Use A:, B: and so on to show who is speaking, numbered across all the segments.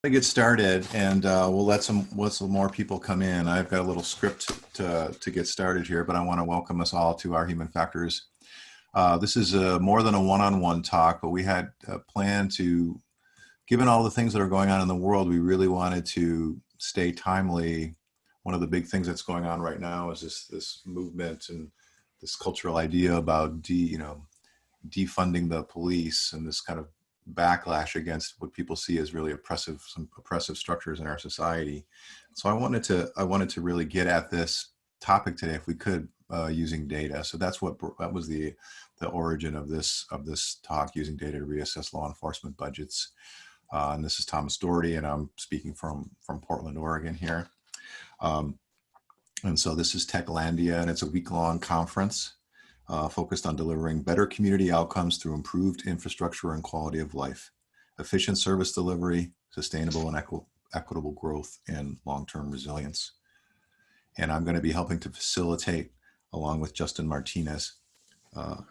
A: To get started, and we'll let some more people come in. I've got a little script to get started here, but I want to welcome us all to our Human Factors. This is more than a one-on-one talk, but we had planned to, given all the things that are going on in the world, we really wanted to stay timely. One of the big things that's going on right now is this movement and this cultural idea about defunding the police and this kind of backlash against what people see as really some oppressive structures in our society. So I wanted to really get at this topic today, if we could, using data. So that was the origin of this talk, using data to reassess law enforcement budgets. And this is Thomas Doherty, and I'm speaking from Portland, Oregon here. And so this is Techlandia, and it's a week-long conference focused on delivering better community outcomes through improved infrastructure and quality of life, efficient service delivery, sustainable and equitable growth, and long-term resilience. And I'm going to be helping to facilitate, along with Justin Martinez,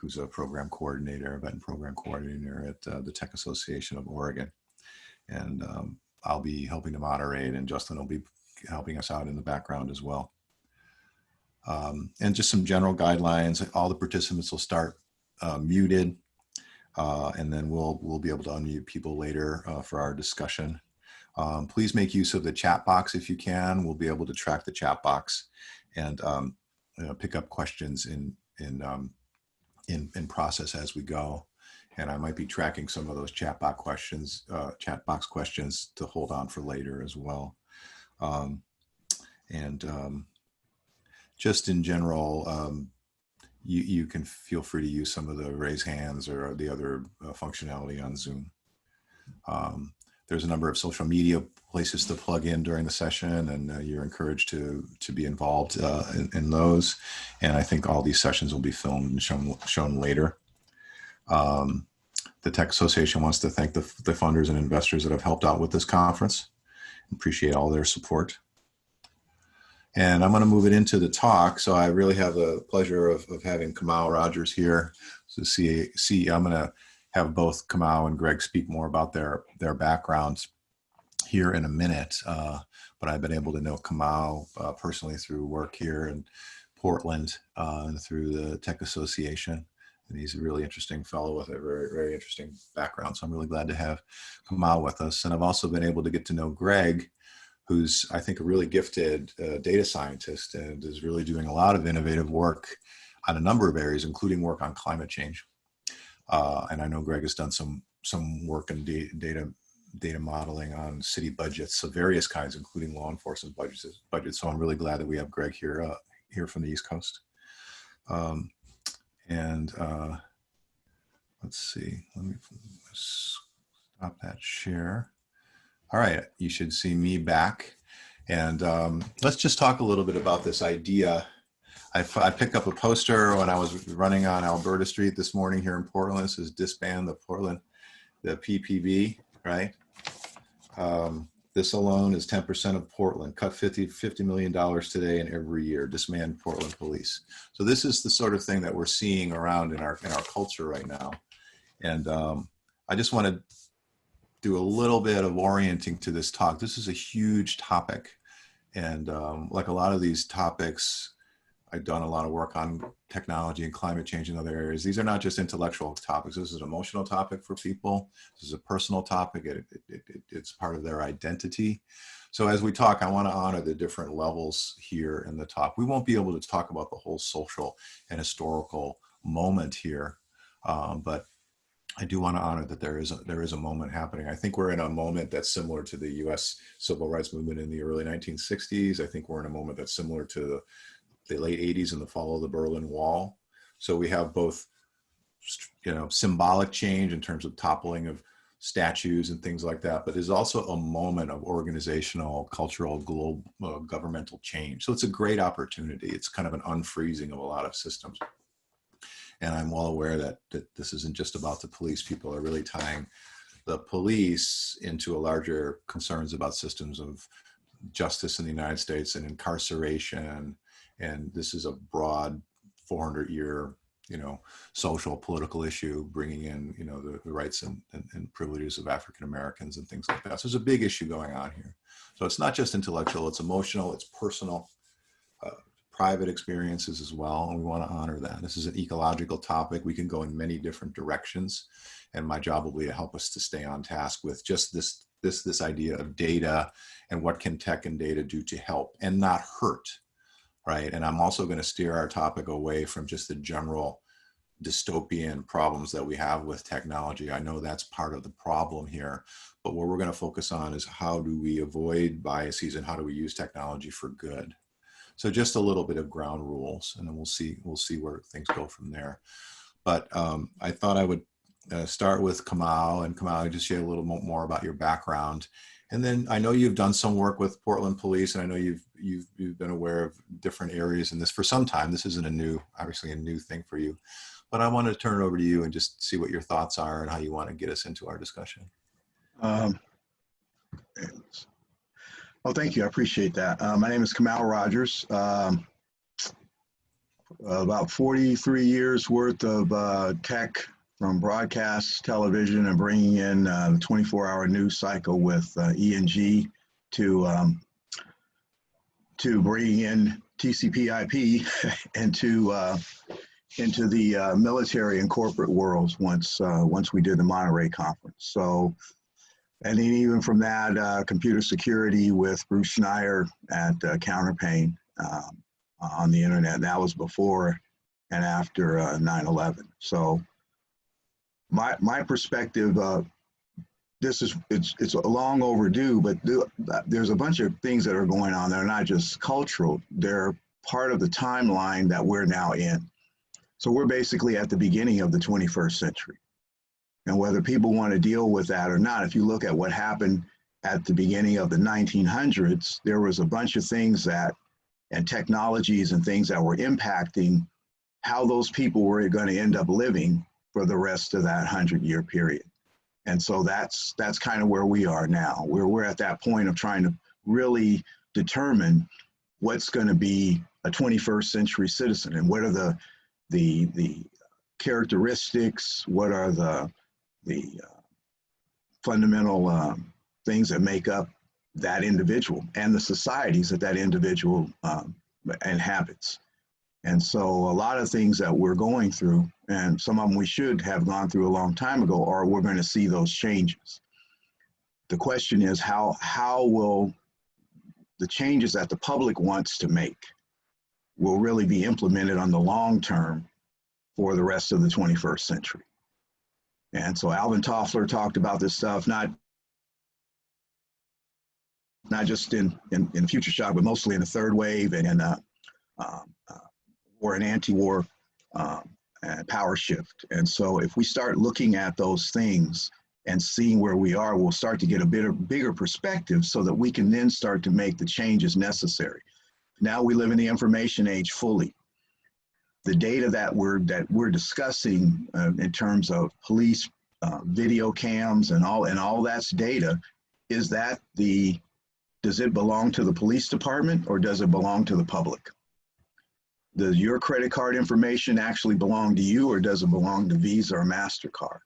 A: who's a program coordinator, event program coordinator at the Tech Association of Oregon. And I'll be helping to moderate, and Justin will be helping us out in the background as well. And just some general guidelines. All the participants will start muted, and then we'll be able to unmute people later for our discussion. Please make use of the chat box if you can. We'll be able to track the chat box and pick up questions in process as we go. And I might be tracking some of those chat box questions to hold on for later as well. Just in general, you can feel free to use some of the raise hands or the other functionality on Zoom. There's a number of social media places to plug in during the session, and you're encouraged to be involved in those. And I think all these sessions will be filmed and shown later. The Tech Association wants to thank the funders and investors that have helped out with this conference. Appreciate all their support. And I'm going to move it into the talk. So I really have the pleasure of having Kamau Rogers here. So I'm going to have both Kamau and Greg speak more about their backgrounds here in a minute. But I've been able to know Kamau personally through work here in Portland and through the Tech Association. And he's a really interesting fellow with a very, very interesting background. So I'm really glad to have Kamau with us. And I've also been able to get to know Greg, who's, I think, a really gifted data scientist and is really doing a lot of innovative work on a number of areas, including work on climate change. And I know Greg has done some work in data modeling on city budgets of various kinds, including law enforcement budgets. So I'm really glad that we have Greg here from the East Coast. Let's see, let me stop that share. All right, you should see me back. And let's just talk a little bit about this idea. I picked up a poster when I was running on Alberta Street this morning here in Portland. This is disband the PPB, right? This alone is 10% of Portland, cut $50 million today and every year, disband Portland police. So this is the sort of thing that we're seeing around in our culture right now. And I just want to do a little bit of orienting to this talk. This is a huge topic. And like a lot of these topics, I've done a lot of work on technology and climate change in other areas. These are not just intellectual topics. This is an emotional topic for people. This is a personal topic. It's part of their identity. So as we talk, I want to honor the different levels here in the talk. We won't be able to talk about the whole social and historical moment here, but I do want to honor that there is a moment happening. I think we're in a moment that's similar to the U.S. civil rights movement in the early 1960s. I think we're in a moment that's similar to the late 80s and the fall of the Berlin Wall. So we have both, symbolic change in terms of toppling of statues and things like that, but there's also a moment of organizational, cultural, global, governmental change. So it's a great opportunity. It's kind of an unfreezing of a lot of systems. And I'm well aware that this isn't just about the police. People are really tying the police into a larger concerns about systems of justice in the United States and incarceration. And this is a broad 400-year you know, social, political issue, bringing in, you know, the rights and privileges of African Americans and things like that. So there's a big issue going on here. So it's not just intellectual, it's emotional, it's personal, private experiences as well. And we want to honor that. This is an ecological topic. We can go in many different directions. And my job will be to help us to stay on task with just this idea of data and what can tech and data do to help and not hurt. Right. And I'm also going to steer our topic away from just the general dystopian problems that we have with technology. I know that's part of the problem here, but what we're going to focus on is how do we avoid biases and how do we use technology for good? So just a little bit of ground rules, and then we'll see where things go from there. But I thought I would start with Kamau, and Kamau, just share a little more about your background. And then I know you've done some work with Portland Police, and I know you've been aware of different areas in this for some time. This isn't obviously a new thing for you, but I wanted to turn it over to you and just see what your thoughts are and how you want to get us into our discussion.
B: Well, thank you. I appreciate that. My name is Kamau Rogers. About 43 years worth of tech from broadcast television and bringing in the 24-hour news cycle with E&G to bringing in TCP/IP into the military and corporate worlds once we did the Monterey conference. So, and then even from that, computer security with Bruce Schneier at Counterpane on the internet. That was before and after 9/11. So my perspective, it's long overdue, but there's a bunch of things that are going on that are not just cultural. They're part of the timeline that we're now in. So we're basically at the beginning of the 21st century. And whether people want to deal with that or not, if you look at what happened at the beginning of the 1900s, there was a bunch of things and technologies and things that were impacting how those people were going to end up living for the rest of that 100-year period. And so that's kind of where we are now. We're at that point of trying to really determine what's going to be a 21st century citizen and what are the characteristics, what are the fundamental things that make up that individual and the societies that individual inhabits. And so a lot of things that we're going through, and some of them we should have gone through a long time ago, or we're going to see those changes. The question is how will the changes that the public wants to make will really be implemented on the long term for the rest of the 21st century. And so Alvin Toffler talked about this stuff, not just in future shock, but mostly in the third wave and in war and anti-war and power shift. And so if we start looking at those things and seeing where we are, we'll start to get a bigger perspective so that we can then start to make the changes necessary. Now we live in the information age fully. The data that we're discussing in terms of police video cams and all that's data, does it belong to the police department or does it belong to the public? Does your credit card information actually belong to you or does it belong to Visa or MasterCard?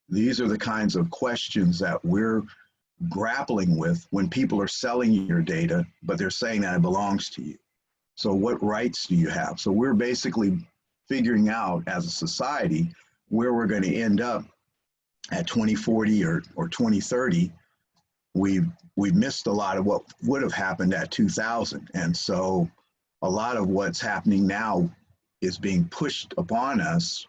B: These are the kinds of questions that we're grappling with when people are selling your data, but they're saying that it belongs to you. So what rights do you have? So we're basically figuring out as a society where we're going to end up at 2040 or 2030. We've missed a lot of what would have happened at 2000. And so a lot of what's happening now is being pushed upon us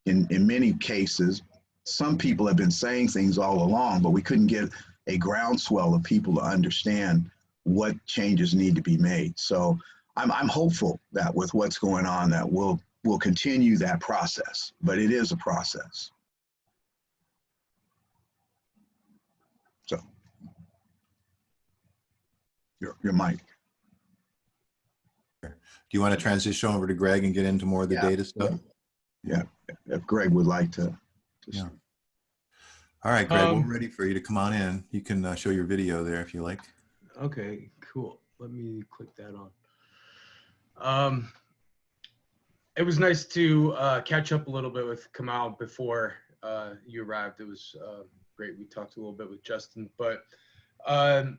B: in many cases. Some people have been saying things all along, but we couldn't get a groundswell of people to understand what changes need to be made. So I'm hopeful that with what's going on that we'll continue that process, but it is a process. So your mic.
A: Do you want to transition over to Greg and get into more of the data stuff?
B: Yeah, if Greg would like to.
A: Yeah. All right, Greg, we're ready for you to come on in. You can show your video there if you like.
C: Okay, cool. Let me click that on. It was nice to catch up a little bit with Kamau before you arrived. It was great. We talked a little bit with Justin, but I'm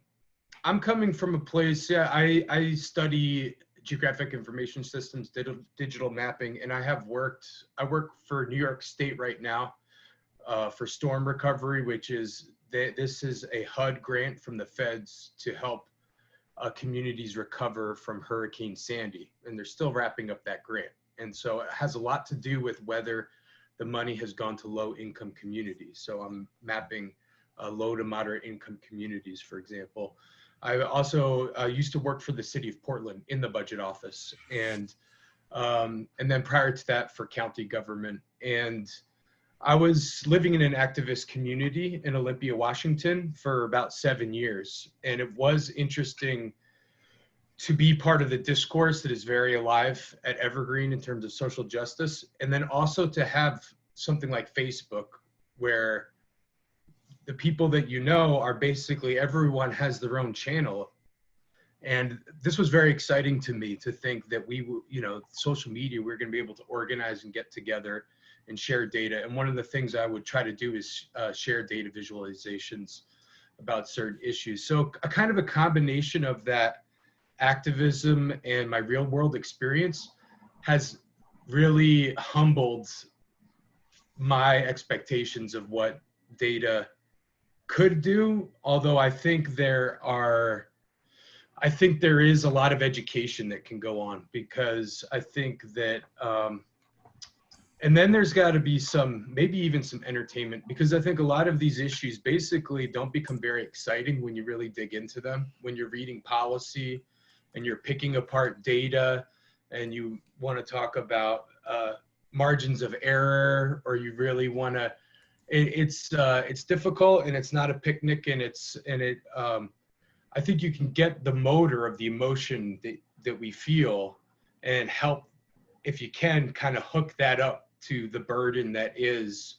C: coming from a place, yeah, I study geographic information systems, digital mapping, and I work for New York State right now for storm recovery, which is, this is a HUD grant from the feds to help communities recover from Hurricane Sandy, and they're still wrapping up that grant. And so it has a lot to do with whether the money has gone to low income communities. So I'm mapping low to moderate income communities, for example. I also used to work for the city of Portland in the budget office, and then prior to that for county government. And I was living in an activist community in Olympia, Washington for about 7 years. And it was interesting to be part of the discourse that is very alive at Evergreen in terms of social justice. And then also to have something like Facebook, where the people that you know are basically, everyone has their own channel. And this was very exciting to me to think that we, you know, social media, we're going to be able to organize and get together and share data. And one of the things I would try to do is share data visualizations about certain issues. So a kind of a combination of that activism and my real world experience has really humbled my expectations of what data could do. Although I think there is a lot of education that can go on, because I think that, and then there's got to be maybe even some entertainment, because I think a lot of these issues basically don't become very exciting when you really dig into them. When you're reading policy and you're picking apart data and you want to talk about margins of error, or you really want to, it's difficult, and it's not a picnic, and I think you can get the motor of the emotion that we feel and help, if you can, kind of hook that up to the burden that is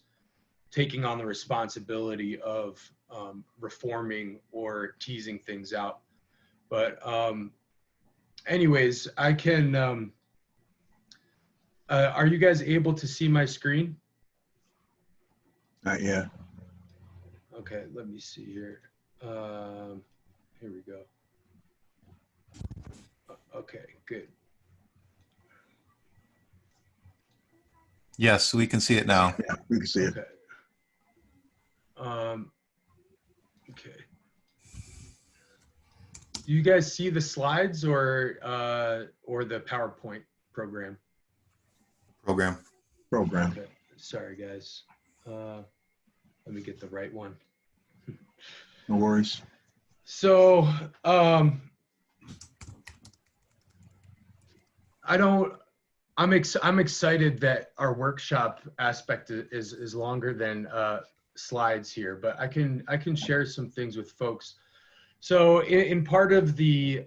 C: taking on the responsibility of reforming or teasing things out. But anyways, I can, are you guys able to see my screen?
B: Not yet.
C: Okay, let me see here. Here we go. Okay, good.
A: Yes, we can see it now.
B: Yeah, we can see it.
C: Okay. Okay. Do you guys see the slides or the PowerPoint program?
B: Program.
C: Okay. Sorry, guys. Let me get the right one.
B: No worries.
C: So, I'm excited that our workshop aspect is longer than slides here, but I can share some things with folks. So in part of the,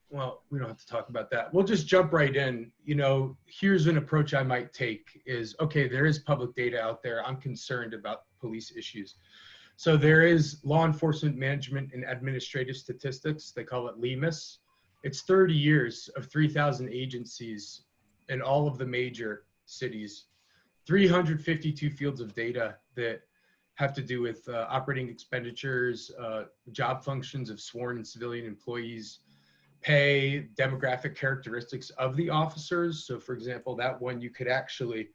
C: well, we don't have to talk about that. We'll just jump right in. You know, here's an approach I might take is, okay, there is public data out there. I'm concerned about police issues. So there is law enforcement management and administrative statistics. They call it LEMAS. It's 30 years of 3,000 agencies in all of the major cities, 352 fields of data that have to do with operating expenditures, job functions of sworn and civilian employees, pay, demographic characteristics of the officers. So for example, that one, you could actually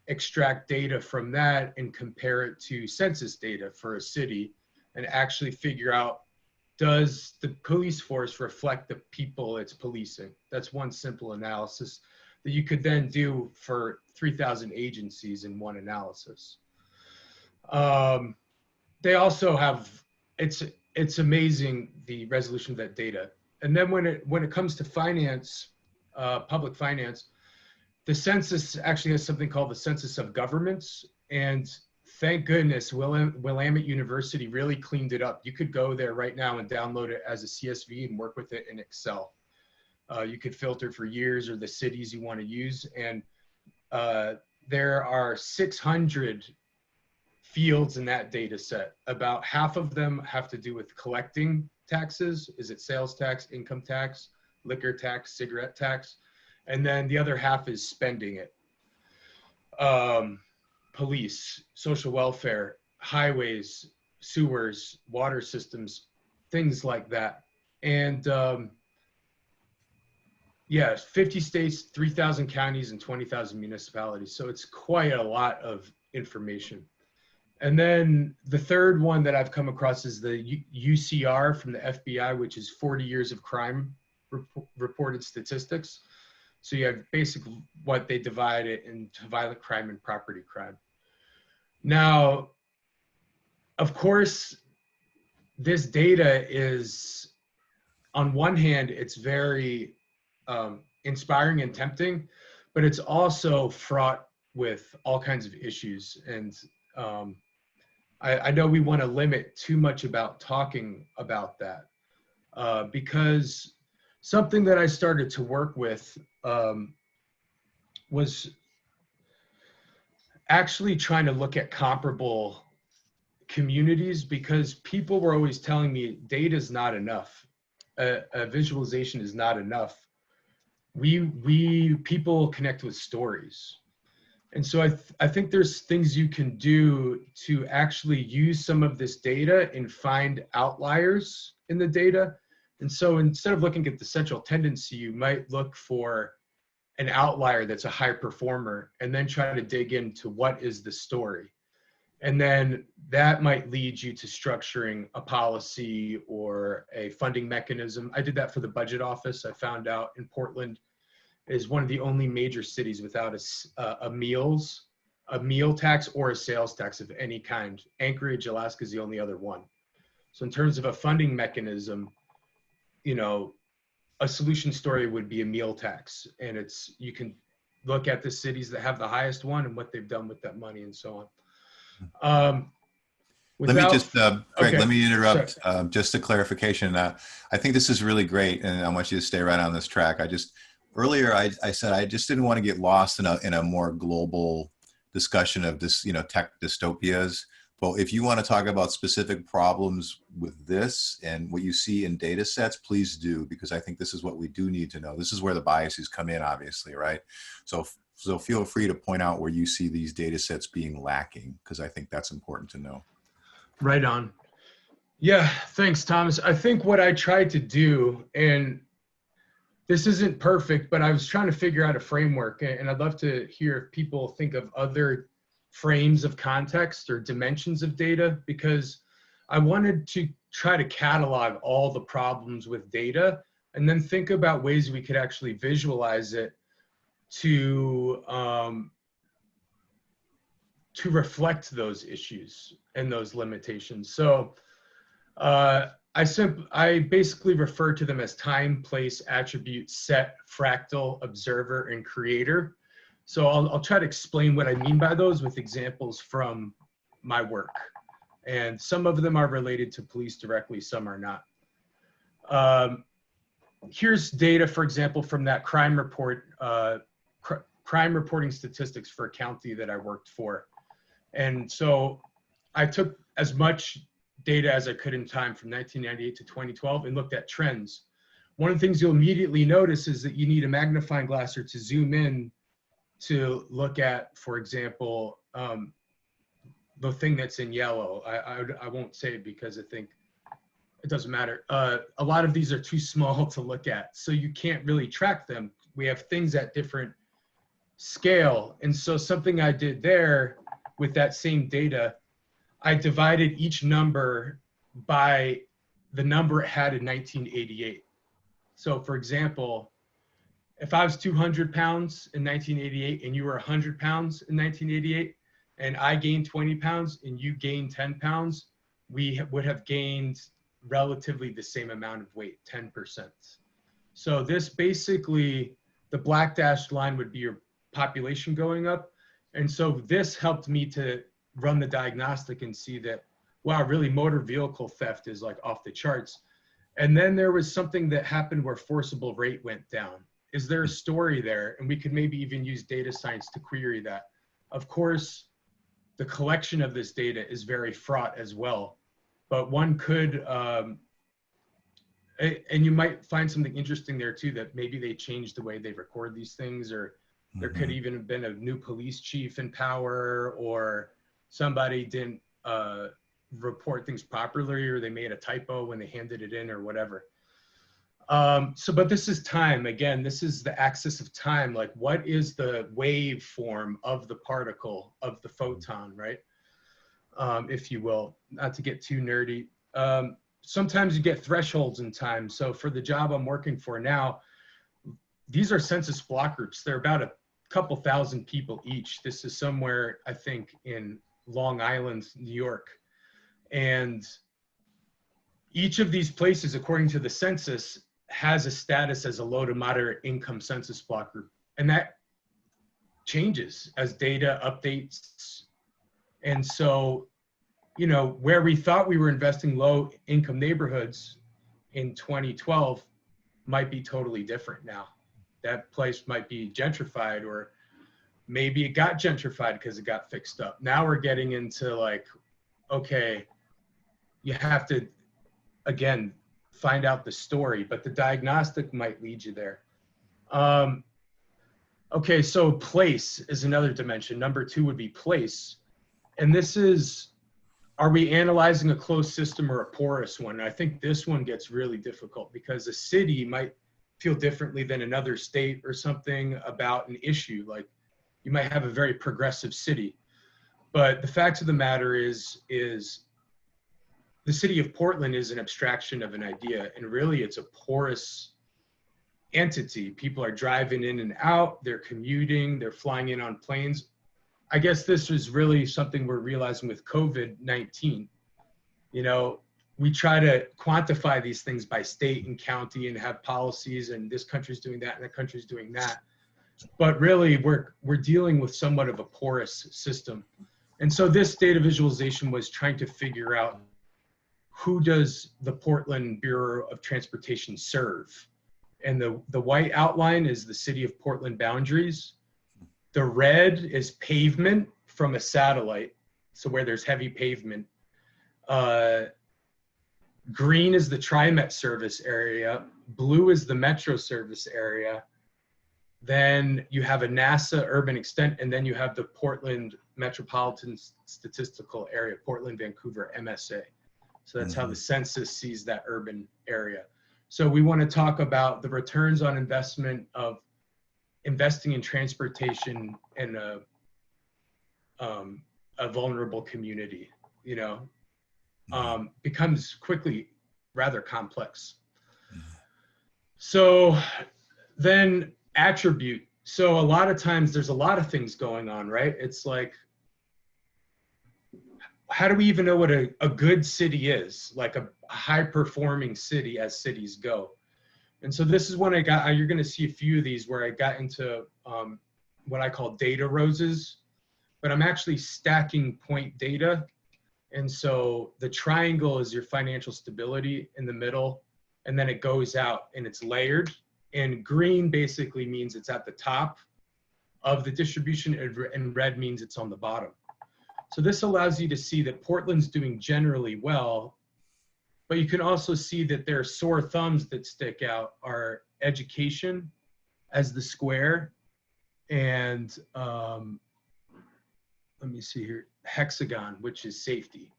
C: extract data from that and compare it to census data for a city and actually figure out, does the police force reflect the people it's policing? That's one simple analysis that you could then do for 3,000 agencies in one analysis. They also have, it's amazing the resolution of that data. And then when it comes to finance, public finance, the census actually has something called the Census of Governments. And thank goodness Willamette University really cleaned it up. You could go there right now and download it as a CSV and work with it in Excel. You could filter for years or the cities you want to use. And there are 600 fields in that data set. About half of them have to do with collecting taxes. Is it sales tax, income tax, liquor tax, cigarette tax? And then the other half is spending it. Police, social welfare, highways, sewers, water systems, things like that. And yeah, 50 states, 3,000 counties, and 20,000 municipalities. So it's quite a lot of information. And then the third one that I've come across is the UCR from the FBI, which is 40 years of crime reported statistics. So you have basically what they divide it into violent crime and property crime. Now, of course, this data is, on one hand, it's very inspiring and tempting, but it's also fraught with all kinds of issues. And I know we want to limit too much about talking about that because something that I started to work with was actually trying to look at comparable communities, because people were always telling me data is not enough. A visualization is not enough. People connect with stories. And so I think there's things you can do to actually use some of this data and find outliers in the data. And so instead of looking at the central tendency, you might look for an outlier that's a high performer and then try to dig into what is the story. And then that might lead you to structuring a policy or a funding mechanism. I did that for the budget office. I found out in Portland is one of the only major cities without a meal tax or a sales tax of any kind. Anchorage, Alaska is the only other one. So in terms of a funding mechanism, you know, a solution story would be a meal tax. And you can look at the cities that have the highest one and what they've done with that money and so on.
A: Let me just, Greg,
C: okay.
A: Let me interrupt. Just a clarification. I think this is really great, and I want you to stay right on this track. Earlier, I said I just didn't want to get lost in a more global discussion of this, tech dystopias. But if you want to talk about specific problems with this and what you see in data sets, please do, because I think this is what we do need to know. This is where the biases come in, obviously, right? So feel free to point out where you see these data sets being lacking, because I think that's important to know.
C: Right on. Yeah, thanks, Thomas. I think what I tried to do, and this isn't perfect, but I was trying to figure out a framework, and I'd love to hear if people think of other frames of context or dimensions of data, because I wanted to try to catalog all the problems with data and then think about ways we could actually visualize it to reflect those issues and those limitations. So I basically refer to them as time, place, attribute, set, fractal, observer, and creator. So I'll try to explain what I mean by those with examples from my work. And some of them are related to police directly, some are not. Here's data, for example, from that crime report, crime reporting statistics for a county that I worked for. And so I took as much data as I could in time from 1998 to 2012 and looked at trends. One of the things you'll immediately notice is that you need a magnifying glass or to zoom in to look at, for example, the thing that's in yellow. I won't say it because I think it doesn't matter. A lot of these are too small to look at, so you can't really track them. We have things at different scale. And so something I did there with that same data, I divided each number by the number it had in 1988. So for example, if I was 200 pounds in 1988 and you were 100 pounds in 1988, and I gained 20 pounds and you gained 10 pounds, we would have gained relatively the same amount of weight, 10%. So this basically, the black dashed line would be your population going up. And so this helped me to run the diagnostic and see that, wow, really motor vehicle theft is like off the charts. And then there was something that happened where forcible rate went down. Is there a story there? And we could maybe even use data science to query that. Of course, the collection of this data is very fraught as well, but one could And you might find something interesting there too, that maybe they changed the way they record these things, or there could even have been a new police chief in power, or somebody didn't report things properly, or they made a typo when they handed it in or whatever. But this is time. Again, this is the axis of time. Like, what is the wave form of the particle, of the photon, right? If you will, not to get too nerdy. Sometimes you get thresholds in time. So for the job I'm working for now, these are census block groups. They're about a couple thousand people each. This is somewhere, I think, in Long Island, New York. And each of these places, according to the census, has a status as a low to moderate income census block group. And that changes as data updates. And so, you know, where we thought we were investing low income neighborhoods in 2012 might be totally different now. That place might be gentrified, or maybe it got gentrified because it got fixed up. Now we're getting into like, okay, you have to, again, find out the story, but the diagnostic might lead you there. Okay, so place is another dimension. Number 2 would be place. And this is, are we analyzing a closed system or a porous one? And I think this one gets really difficult, because a city might feel differently than another state or something about an issue. Like, you might have a very progressive city, but the fact of the matter is the city of Portland is an abstraction of an idea, and really it's a porous entity. People are driving in and out, they're commuting, they're flying in on planes. I guess this is really something we're realizing with COVID-19. You know, we try to quantify these things by state and county and have policies, and this country's doing that and that country's doing that. But really we're dealing with somewhat of a porous system. And so this data visualization was trying to figure out, who does the Portland Bureau of Transportation serve? And the white outline is the city of Portland boundaries. The red is pavement from a satellite, so where there's heavy pavement. Green is the TriMet service area. Blue is the Metro service area. Then you have a NASA urban extent, and then you have the Portland Metropolitan Statistical Area, Portland, Vancouver, MSA. So that's how the census sees that urban area. So we want to talk about the returns on investment of investing in transportation in a vulnerable community, you know, becomes quickly rather complex. So then attribute. So a lot of times there's a lot of things going on, right? It's like, how do we even know what a good city is, like a high performing city as cities go? And so this is when I got, you're going to see a few of these where I got into what I call data roses, but I'm actually stacking point data. And so the triangle is your financial stability in the middle, and then it goes out and it's layered. And green basically means it's at the top of the distribution, and red means it's on the bottom. So this allows you to see that Portland's doing generally well, but you can also see that there are sore thumbs that stick out are education as the square, and let me see here, hexagon, which is safety.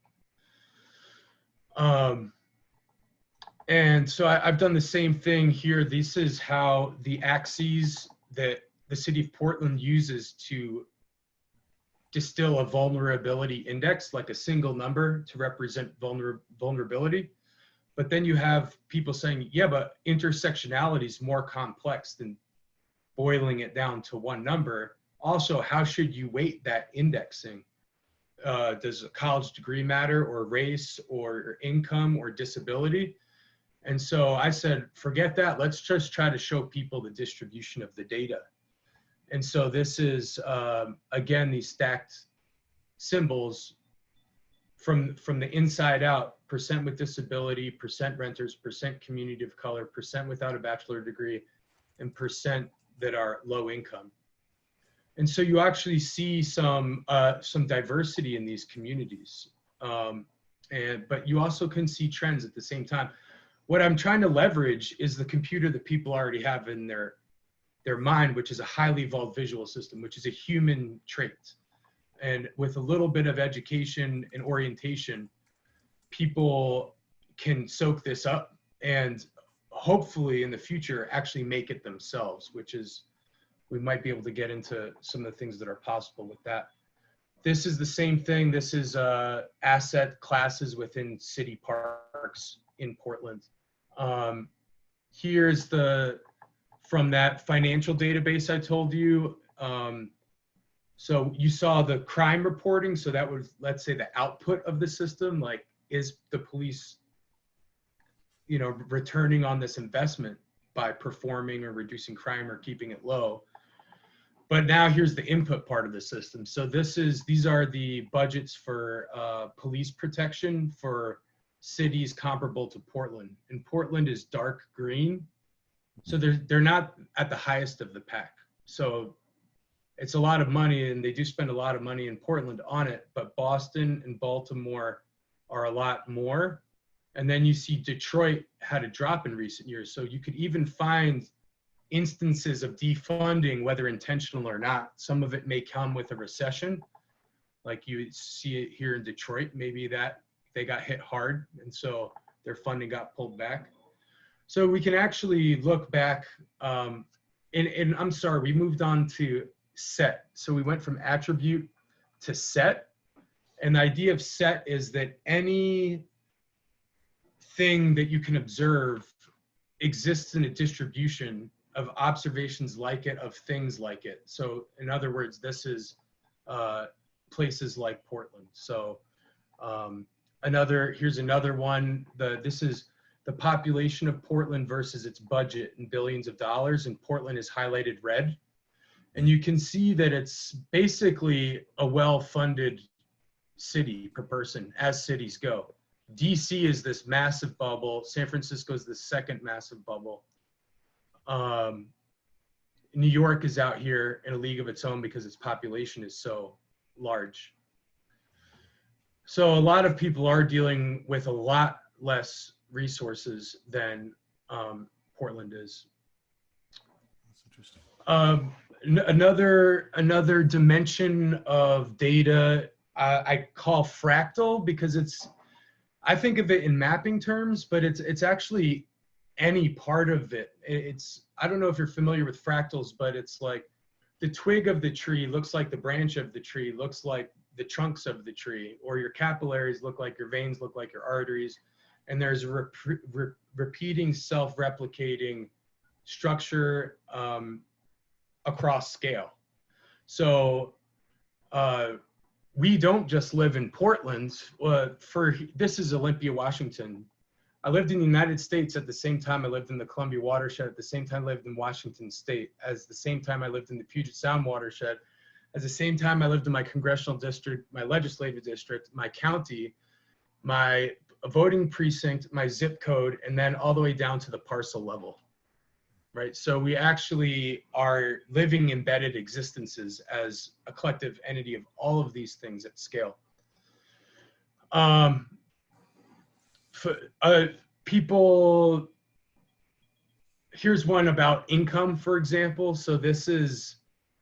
C: And so I've done the same thing here. This is how the axes that the city of Portland uses to distill a vulnerability index, like a single number to represent vulnerability. But then you have people saying, yeah, but intersectionality is more complex than boiling it down to one number. Also, how should you weight that indexing? Does a college degree matter, or race, or income, or disability? And so I said, forget that. Let's just try to show people the distribution of the data. And so this is, again, these stacked symbols from the inside out: percent with disability, percent renters, percent community of color, percent without a bachelor degree, and percent that are low income. And so you actually see some diversity in these communities. But you also can see trends at the same time. what I'm trying to leverage is the computer that people already have in their mind, which is a highly evolved visual system, which is a human trait. And with a little bit of education and orientation, people can soak this up and hopefully in the future actually make it themselves, which is, we might be able to get into some of the things that are possible with that. This is the same thing. This is asset classes within city parks in Portland. Here's from that financial database I told you. So you saw the crime reporting. So that was, let's say, the output of the system. Like, is the police, returning on this investment by performing or reducing crime or keeping it low? But now here's the input part of the system. So these are the budgets for police protection for cities comparable to Portland. And Portland is dark green. So they're not at the highest of the pack. So it's a lot of money, and they do spend a lot of money in Portland on it, but Boston and Baltimore are a lot more. And then you see Detroit had a drop in recent years. So you could even find instances of defunding, whether intentional or not. Some of it may come with a recession, like you see it here in Detroit. Maybe that they got hit hard, and so their funding got pulled back. So we can actually look back, and I'm sorry, we moved on to set. So we went from attribute to set, and the idea of set is that any thing that you can observe exists in a distribution of observations like it, of things like it. So in other words, this is places like Portland. So here's another one. This is the population of Portland versus its budget in billions of dollars, and Portland is highlighted red. And you can see that it's basically a well-funded city per person, as cities go. DC is this massive bubble. San Francisco is the second massive bubble. New York is out here in a league of its own because its population is so large. So a lot of people are dealing with a lot less resources than Portland is.
A: That's interesting.
C: Another dimension of data I call fractal, because I think of it in mapping terms, but it's actually any part of it. I don't know if you're familiar with fractals, but it's like the twig of the tree looks like the branch of the tree, looks like the trunks of the tree, or your capillaries look like your veins, look like your arteries. And there's a repeating, self-replicating structure across scale. So we don't just live in Portland. This is Olympia, Washington. I lived in the United States at the same time I lived in the Columbia watershed, at the same time I lived in Washington State, as the same time I lived in the Puget Sound watershed, at the same time I lived in my congressional district, my legislative district, my county, my voting precinct, my zip code, and then all the way down to the parcel level, right? So we actually are living embedded existences as a collective entity of all of these things at scale. People, here's one about income, for example. So this is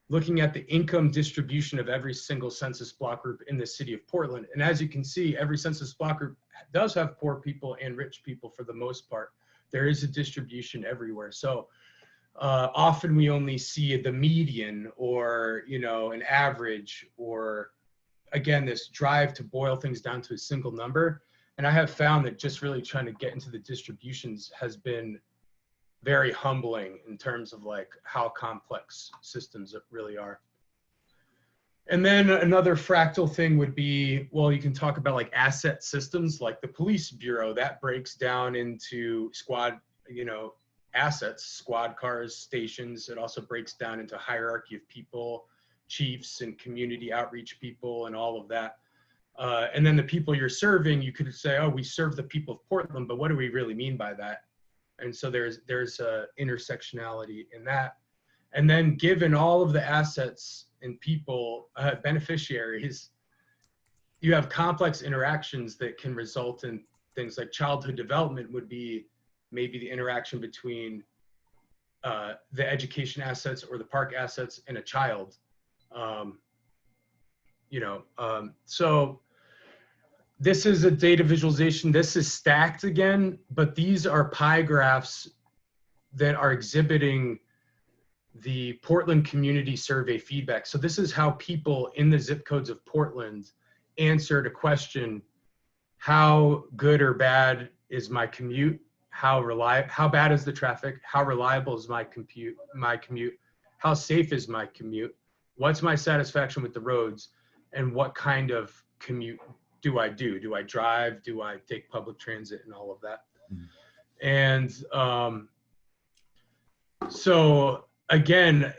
C: looking at the income distribution of every single census block group in the city of Portland. And as you can see, every census block group does have poor people and rich people for the most part. There is a distribution everywhere. So often we only see the median, or an average, or again, this drive to boil things down to a single number. And I have found that just really trying to get into the distributions has been very humbling in terms of like how complex systems really are. And then another fractal thing would be, well, you can talk about like asset systems, like the police bureau that breaks down into squad, assets, squad cars, stations. It also breaks down into hierarchy of people, chiefs and community outreach people and all of that. And then the people you're serving, you could say, oh, we serve the people of Portland, but what do we really mean by that? And so there's a intersectionality in that. And then given all of the assets and people, beneficiaries, you have complex interactions that can result in things like childhood development would be maybe the interaction between the education assets or the park assets and a child. So this is a data visualization. This is stacked again, but these are pie graphs that are exhibiting the Portland Community Survey feedback. So this is how people in the zip codes of Portland answered a question: how good or bad is my commute? How bad is the traffic? How reliable is my commute? How safe is my commute? What's my satisfaction with the roads? And what kind of commute do I do? Do I drive? Do I take public transit and all of that? And so again,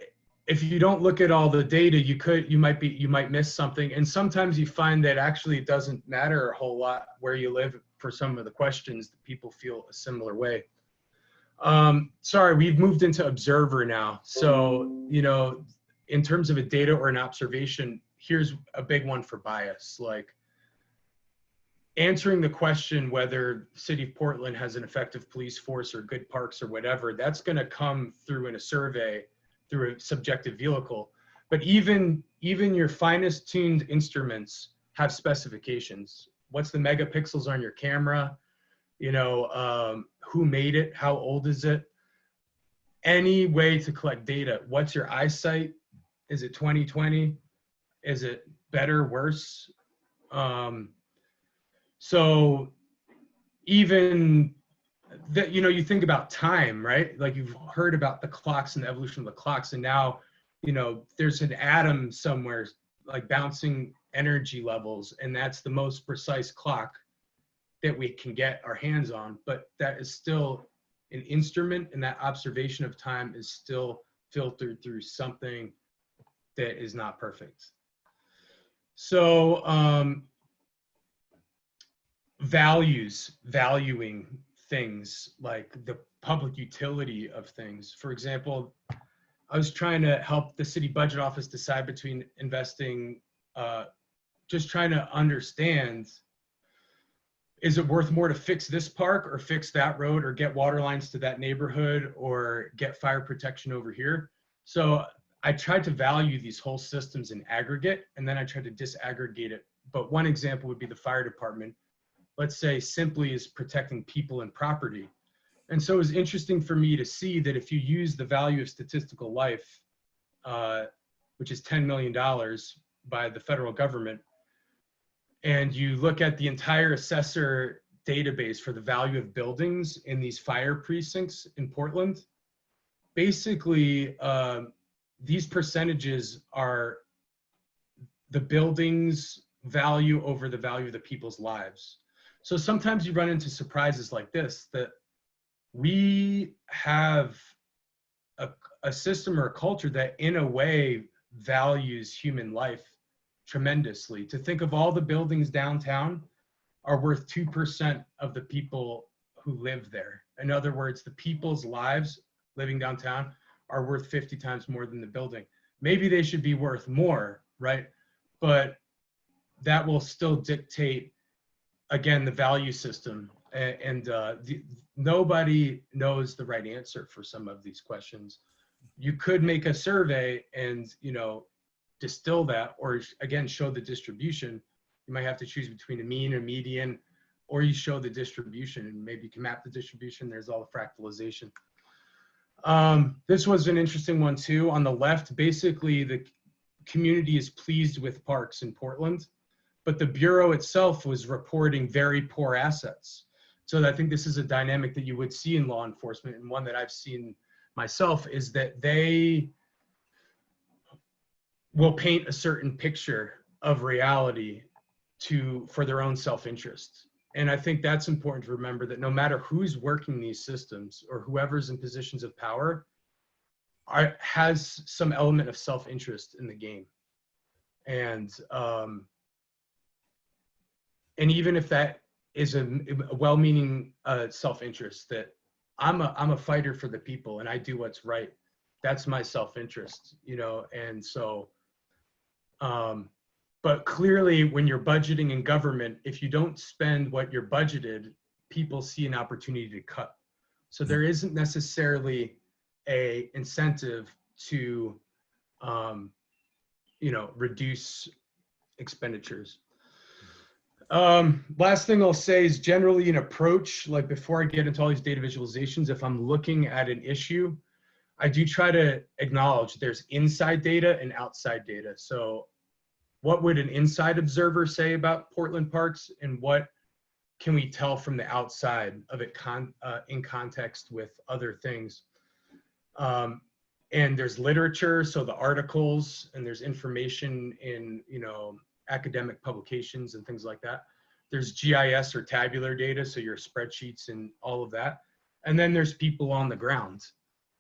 C: if you don't look at all the data, you might miss something. And sometimes you find that actually it doesn't matter a whole lot where you live for some of the questions. That people feel a similar way. Sorry, we've moved into observer now. So, in terms of a data or an observation, here's a big one for bias. Like answering the question whether the city of Portland has an effective police force or good parks or whatever, that's going to come through in a survey, through a subjective vehicle. But even your finest tuned instruments have specifications. What's the megapixels on your camera? Who made it? How old is it? Any way to collect data. What's your eyesight? Is it 20/20? Is it better, worse? So even that, you think about time, right? Like you've heard about the clocks and the evolution of the clocks, and now, there's an atom somewhere like bouncing energy levels, and that's the most precise clock that we can get our hands on. But that is still an instrument, and that observation of time is still filtered through something that is not perfect. So valuing things, like the public utility of things. For example, I was trying to help the city budget office decide between investing, just trying to understand, is it worth more to fix this park or fix that road or get water lines to that neighborhood or get fire protection over here? So I tried to value these whole systems in aggregate, and then I tried to disaggregate it. But one example would be the fire department. Let's say simply is protecting people and property. And so it was interesting for me to see that if you use the value of statistical life, which is $10 million by the federal government, and you look at the entire assessor database for the value of buildings in these fire precincts in Portland, basically these percentages are the building's value over the value of the people's lives. So sometimes you run into surprises like this, that we have a system or a culture that in a way values human life tremendously. To think of all the buildings downtown are worth 2% of the people who live there. In other words, the people's lives living downtown are worth 50 times more than the building. Maybe they should be worth more, right? But that will still dictate, again, the value system. And nobody knows the right answer for some of these questions. You could make a survey and, distill that, or again, show the distribution. You might have to choose between a mean, a median, or you show the distribution, and maybe you can map the distribution. There's all the fractalization. This was an interesting one too. On the left, basically the community is pleased with parks in Portland, but the Bureau itself was reporting very poor assets. So I think this is a dynamic that you would see in law enforcement, and one that I've seen myself, is that they will paint a certain picture of reality for their own self-interest. And I think that's important to remember, that no matter who's working these systems or whoever's in positions of power has some element of self-interest in the game. And even if that is a well-meaning self-interest, that I'm a fighter for the people and I do what's right. That's my self-interest, and so, but clearly when you're budgeting in government, if you don't spend what you're budgeted, people see an opportunity to cut. So there isn't necessarily a incentive to, reduce expenditures. Last thing I'll say is generally an approach, like before I get into all these data visualizations, if I'm looking at an issue, I do try to acknowledge there's inside data and outside data. So what would an inside observer say about Portland parks, and what can we tell from the outside of it in context with other things? And there's literature, so the articles, and there's information in, academic publications and things like that. There's GIS or tabular data, so your spreadsheets and all of that. And then there's people on the ground.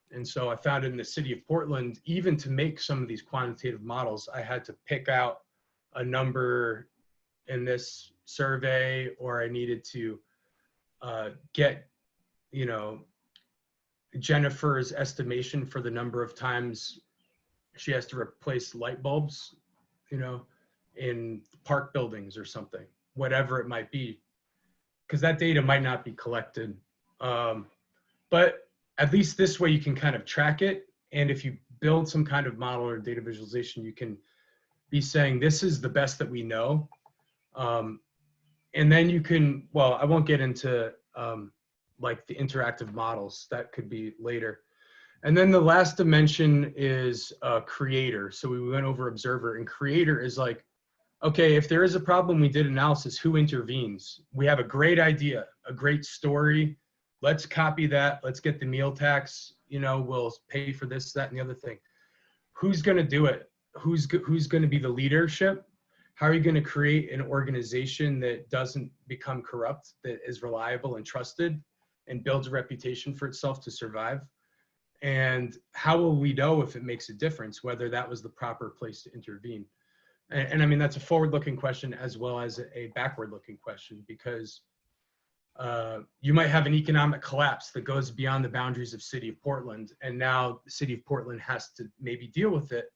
C: And so I found in the city of Portland, even to make some of these quantitative models, I had to pick out a number in this survey, or I needed to get, Jennifer's estimation for the number of times she has to replace light bulbs, in park buildings or something, whatever it might be, because that data might not be collected. But at least this way you can kind of track it. And if you build some kind of model or data visualization, you can be saying, this is the best that we know. And then you can, well, I won't get into like the interactive models, that could be later. And then the last dimension is creator. So we went over observer, and creator is like, okay, if there is a problem, we did analysis, who intervenes? We have a great idea, a great story. Let's copy that. Let's get the meal tax, we'll pay for this, that, and the other thing. Who's gonna do it? Who's gonna be the leadership? How are you gonna create an organization that doesn't become corrupt, that is reliable and trusted and builds a reputation for itself to survive? And how will we know if it makes a difference, whether that was the proper place to intervene? And I mean, that's a forward-looking question as well as a backward-looking question, because you might have an economic collapse that goes beyond the boundaries of city of Portland, and now the city of Portland has to maybe deal with it,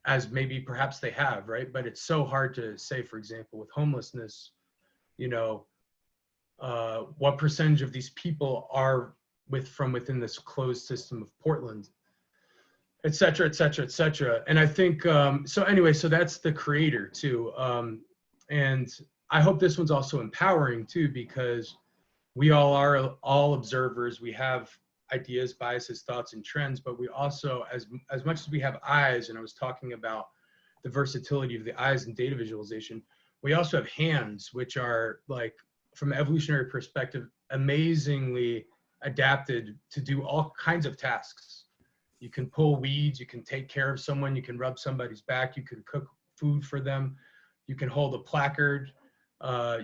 C: as maybe perhaps they have, right? But it's so hard to say, for example, with homelessness, what percentage of these people are from within this closed system of Portland, et cetera, et cetera, et cetera. And I think, so anyway, so that's the creator too. And I hope this one's also empowering too, because we all are all observers. We have ideas, biases, thoughts, and trends, but we also, as much as we have eyes, and I was talking about the versatility of the eyes in data visualization, we also have hands, which are, like, from an evolutionary perspective, amazingly adapted to do all kinds of tasks. You can pull weeds, you can take care of someone, you can rub somebody's back, you can cook food for them, you can hold a placard,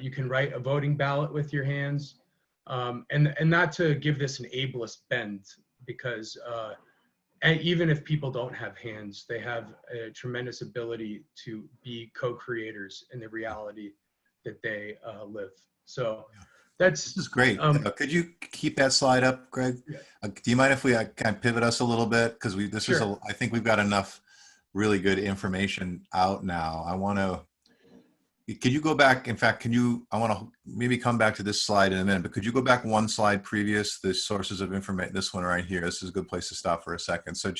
C: you can write a voting ballot with your hands. And not to give this an ableist bend, because even if people don't have hands, they have a tremendous ability to be co-creators in the reality that they live. So this
A: is great. Could you keep that slide up, Greg?
C: Yeah.
A: Do you mind if we kind of pivot us a little bit? Because
C: Sure.
A: I think we've got enough really good information out now. Could you go back? In fact, I want to maybe come back to this slide in a minute, but could you go back one slide previous, the sources of information, this one right here? This is a good place to stop for a second. So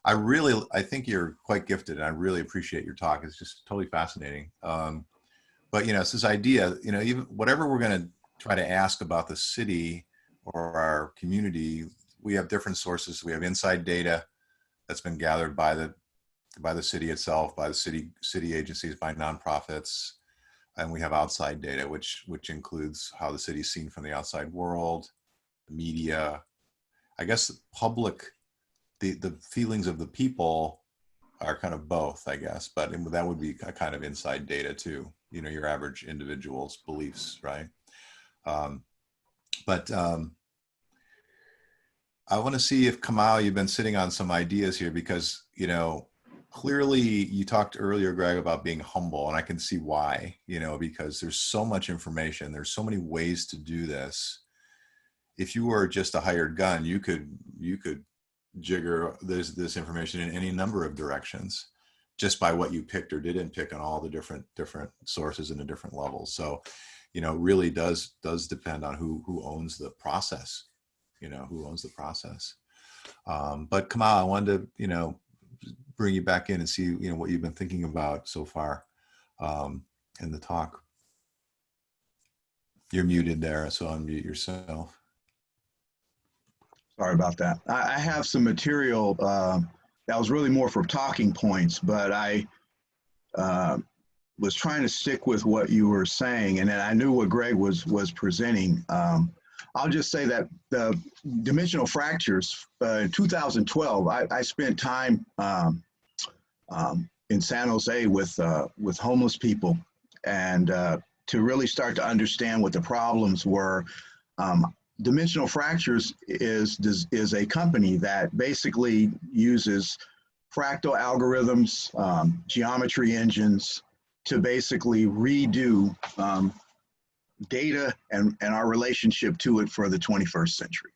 A: I think you're quite gifted, and I really appreciate your talk. It's just totally fascinating. But, it's this idea, even whatever we're going to try to ask about the city or our community, we have different sources. We have inside data that's been gathered by the city itself, by the city agencies, by nonprofits, and we have outside data, which includes how the city is seen from the outside world, the media, I guess the feelings of the people are kind of both, I guess, but that would be a kind of inside data too. Your average individual's beliefs, right? But I want to see if, Kamau, you've been sitting on some ideas here, because, clearly you talked earlier, Greg, about being humble, and I can see why, because there's so much information. There's so many ways to do this. If you were just a hired gun, you could jigger this information in any number of directions, just by what you picked or didn't pick on all the different sources and the different levels. So, it really does depend on who owns the process who owns the process. But Kamau, I wanted to, bring you back in and see, what you've been thinking about so far in the talk. You're muted there, so unmute yourself.
B: Sorry about that. I have some material that was really more for talking points, but I was trying to stick with what you were saying, and then I knew what Greg was presenting. I'll just say that the dimensional fractures, in 2012, I spent time in San Jose with homeless people, and to really start to understand what the problems were. Dimensional Fractures is a company that basically uses fractal algorithms, geometry engines to basically redo data and our relationship to it for the 21st century.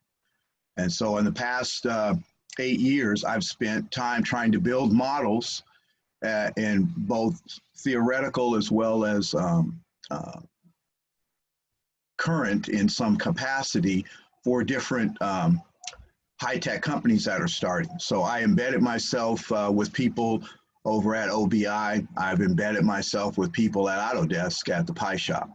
B: And so in the past 8 years, I've spent time trying to build models in both theoretical as well as current in some capacity for different high-tech companies that are starting. So I embedded myself with people over at OBI. I've embedded myself with people at Autodesk at the Pi Shop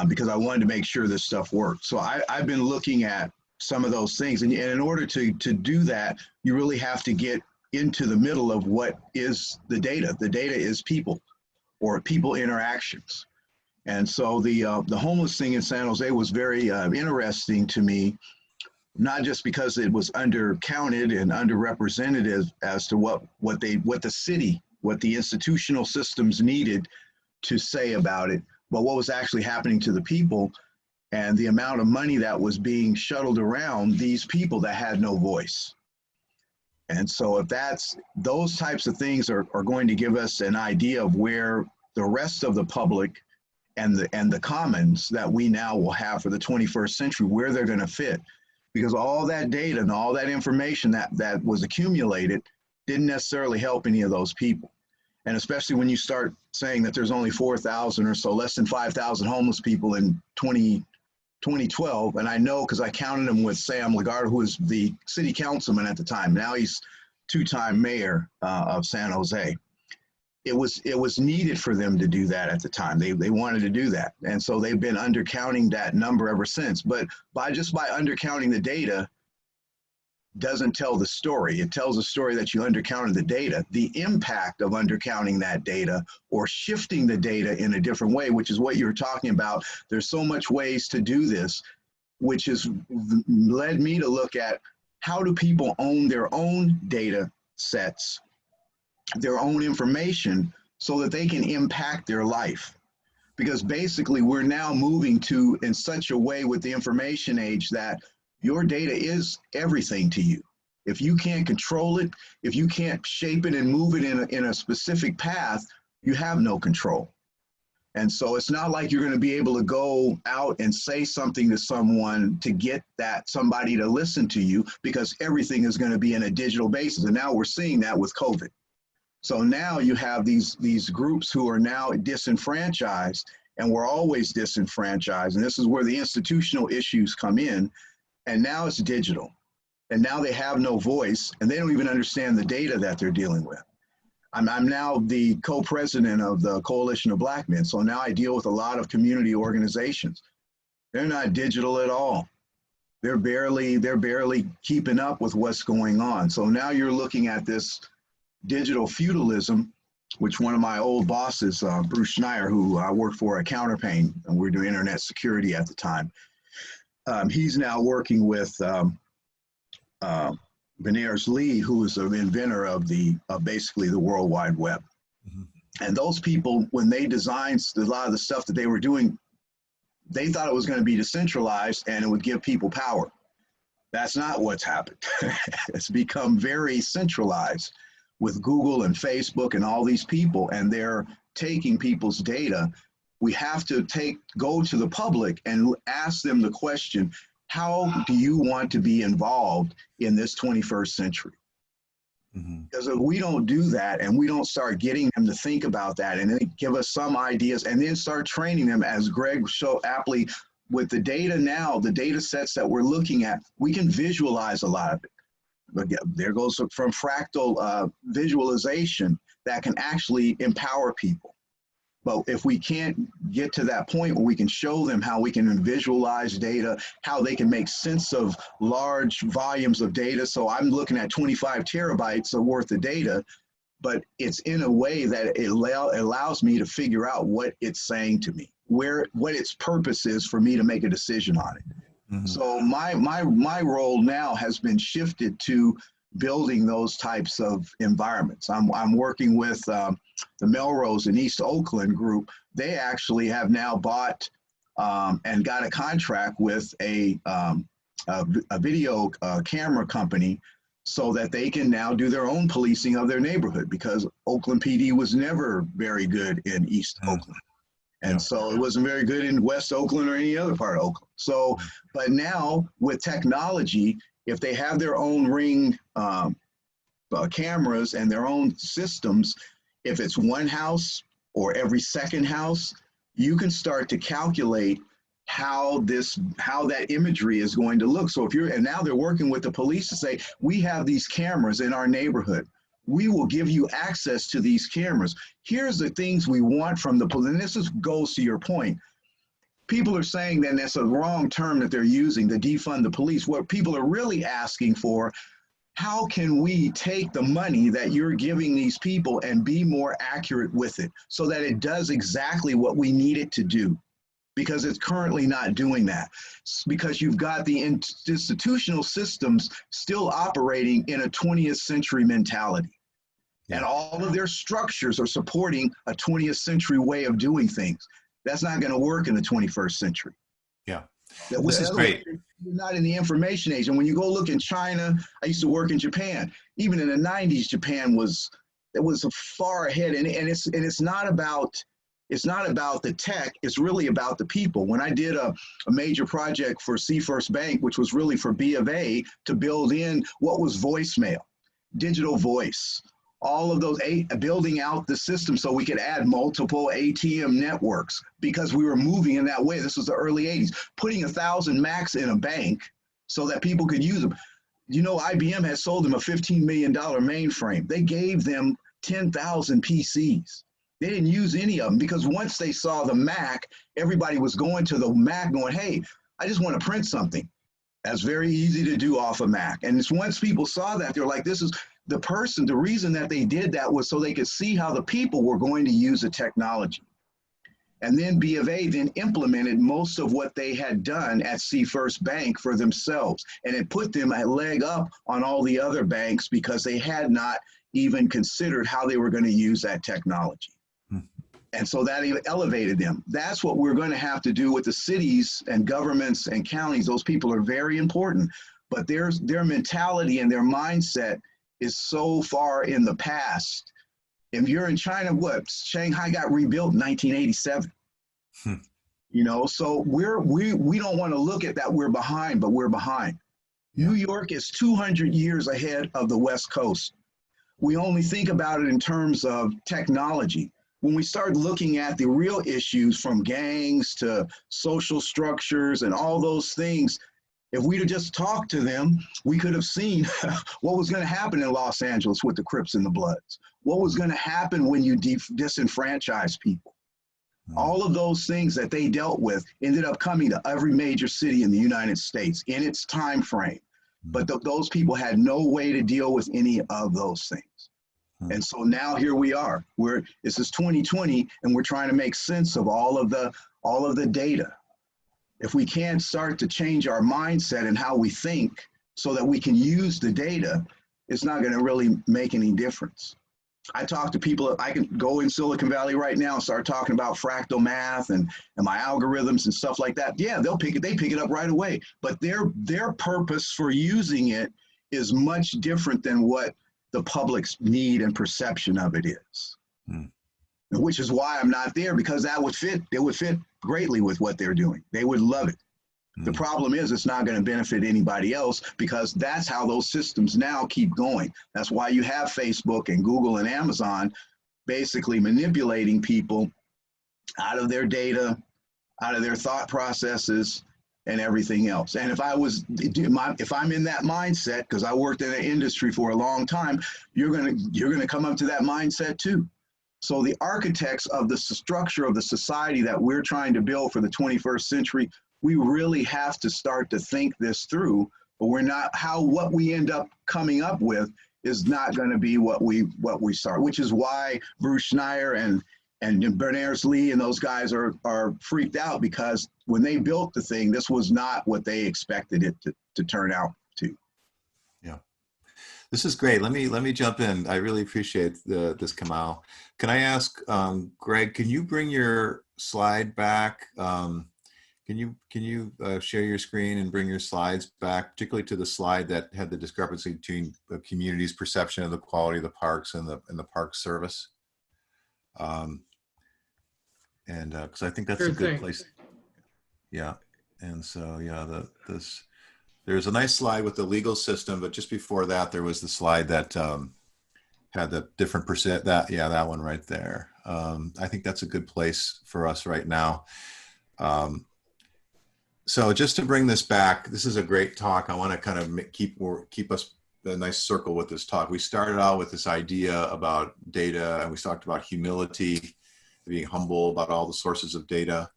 B: because I wanted to make sure this stuff worked. So I've been looking at some of those things. And in order to do that, you really have to get into the middle of what is the data. The data is people or people interactions. And so the homeless thing in San Jose was very interesting to me, not just because it was undercounted and underrepresented as to what the city, what the institutional systems needed to say about it, but what was actually happening to the people and the amount of money that was being shuttled around these people that had no voice. And so if those types of things are going to give us an idea of where the rest of the public and the commons that we now will have for the 21st century, where they're going to fit. Because all that data and all that information that was accumulated didn't necessarily help any of those people. And especially when you start saying that there's only 4,000 or so, less than 5,000 homeless people in 2012. And I know because I counted them with Sam Lagarde, who was the city councilman at the time. Now he's two-time mayor of San Jose. It was needed for them to do that at the time. They wanted to do that. And so they've been undercounting that number ever since. But by undercounting the data doesn't tell the story. It tells a story that you undercounted the data. The impact of undercounting that data or shifting the data in a different way, which is what you were talking about. There's so much ways to do this, which has led me to look at how do people own their own data sets, their own information, so that they can impact their life. Because basically we're now moving to in such a way with the information age that your data is everything to you. If you can't control it, if you can't shape it and move it in a specific path, you have no control. And so it's not like you're going to be able to go out and say something to someone to get somebody to listen to you, because everything is going to be in a digital basis. And now we're seeing that with COVID. So now you have these groups who are now disenfranchised, and we're always disenfranchised. And this is where the institutional issues come in. And now it's digital. And now they have no voice, and they don't even understand the data that they're dealing with. I'm now the co-president of the Coalition of Black Men. So now I deal with a lot of community organizations. They're not digital at all. They're barely keeping up with what's going on. So now you're looking at this digital feudalism, which one of my old bosses, Bruce Schneier, who I worked for at Counterpane, and we were doing internet security at the time. He's now working with Berners-Lee, who is an inventor of basically the World Wide Web. Mm-hmm. And those people, when they designed a lot of the stuff that they were doing, they thought it was going to be decentralized and it would give people power. That's not what's happened. It's become very centralized with Google and Facebook and all these people, and they're taking people's data. We have to go to the public and ask them the question, how do you want to be involved in this 21st century? Mm-hmm. Because if we don't do that and we don't start getting them to think about that and then give us some ideas and then start training them, as Greg so aptly with the data now, the data sets that we're looking at, we can visualize a lot of it. But yeah, there goes from fractal visualization that can actually empower people. But if we can't get to that point where we can show them how we can visualize data, how they can make sense of large volumes of data. So I'm looking at 25 terabytes of worth of data, but it's in a way that it allows me to figure out what it's saying to me, what its purpose is for me to make a decision on it. Mm-hmm. So my role now has been shifted to building those types of environments. I'm working with the Melrose and East Oakland group. They actually have now bought and got a contract with a video camera company so that they can now do their own policing of their neighborhood, because Oakland PD was never very good in East Oakland. And so it wasn't very good in West Oakland or any other part of Oakland. So, but now with technology, if they have their own Ring cameras and their own systems, if it's one house or every second house, you can start to calculate how that imagery is going to look. So and now they're working with the police to say, we have these cameras in our neighborhood. We will give you access to these cameras. Here's the things we want from the police. And this goes to your point. People are saying that that's a wrong term that they're using, to defund the police. What people are really asking for, how can we take the money that you're giving these people and be more accurate with it so that it does exactly what we need it to do? Because it's currently not doing that. Because you've got the institutional systems still operating in a 20th century mentality. And all of their structures are supporting a 20th century way of doing things. That's not going to work in the 21st century.
A: Yeah, this is great.
B: You're not in the information age. And when you go look in China, I used to work in Japan. Even in the 90s, Japan was far ahead. And it's not about the tech, it's really about the people. When I did a major project for First Bank, which was really for B of A, to build in what was voicemail, digital voice, all of those, building out the system so we could add multiple ATM networks, because we were moving in that way. This was the early 80s, putting 1,000 Macs in a bank so that people could use them. You know, IBM had sold them a $15 million mainframe. They gave them 10,000 PCs. They didn't use any of them, because once they saw the Mac, everybody was going to the Mac going, hey, I just want to print something. That's very easy to do off a Mac. And it's once people saw that, they're like, this is the reason that they did that was so they could see how the people were going to use the technology. And then B of A then implemented most of what they had done at First Bank for themselves. And it put them a leg up on all the other banks, because they had not even considered how they were going to use that technology. And so that elevated them. That's what we're going to have to do with the cities and governments and counties. Those people are very important, but their mentality and their mindset is so far in the past. If you're in China, Shanghai got rebuilt in 1987. You know, so we don't want to look at that we're behind, but we're behind. New York is 200 years ahead of the West Coast. We only think about it in terms of technology. When we start looking at the real issues, from gangs to social structures and all those things, if we'd have just talked to them, we could have seen what was going to happen in Los Angeles with the Crips and the Bloods, what was going to happen when you disenfranchise people. All of those things that they dealt with ended up coming to every major city in the United States in its time frame. But those people had no way to deal with any of those things. And so now here we are. This is 2020, and we're trying to make sense of all of the data. If we can't start to change our mindset and how we think so that we can use the data, it's not going to really make any difference. I talk to people. I can go in Silicon Valley right now and start talking about fractal math and my algorithms and stuff like that. Yeah, they pick it up right away. But their purpose for using it is much different than what the public's need and perception of it is. Which is why I'm not there, because it would fit greatly with what they're doing. They would love it. The problem is it's not going to benefit anybody else, because that's how those systems now keep going. That's why you have Facebook and Google and Amazon basically manipulating people out of their data, out of their thought processes and everything else. And if I'm in that mindset, because I worked in an industry for a long time, you're gonna come up to that mindset too. So the architects of the structure of the society that we're trying to build for the 21st century, we really have to start to think this through. But what we end up coming up with is not going to be what we start, which is why Bruce Schneier and Berners-Lee and those guys are freaked out, because when they built the thing, this was not what they expected it to turn out to.
A: Yeah, this is great. Let me jump in. I really appreciate this, Kamau. Can I ask, Greg? Can you bring your slide back? Can you share your screen and bring your slides back, particularly to the slide that had the discrepancy between the community's perception of the quality of the parks and the park service? Because I think that's a good place. Yeah, and so yeah, there's a nice slide with the legal system, but just before that, there was the slide that had the different percent. That one right there. I think that's a good place for us right now. So just to bring this back, this is a great talk. I want to kind of keep us a nice circle with this talk. We started out with this idea about data, and we talked about humility, being humble about all the sources of data.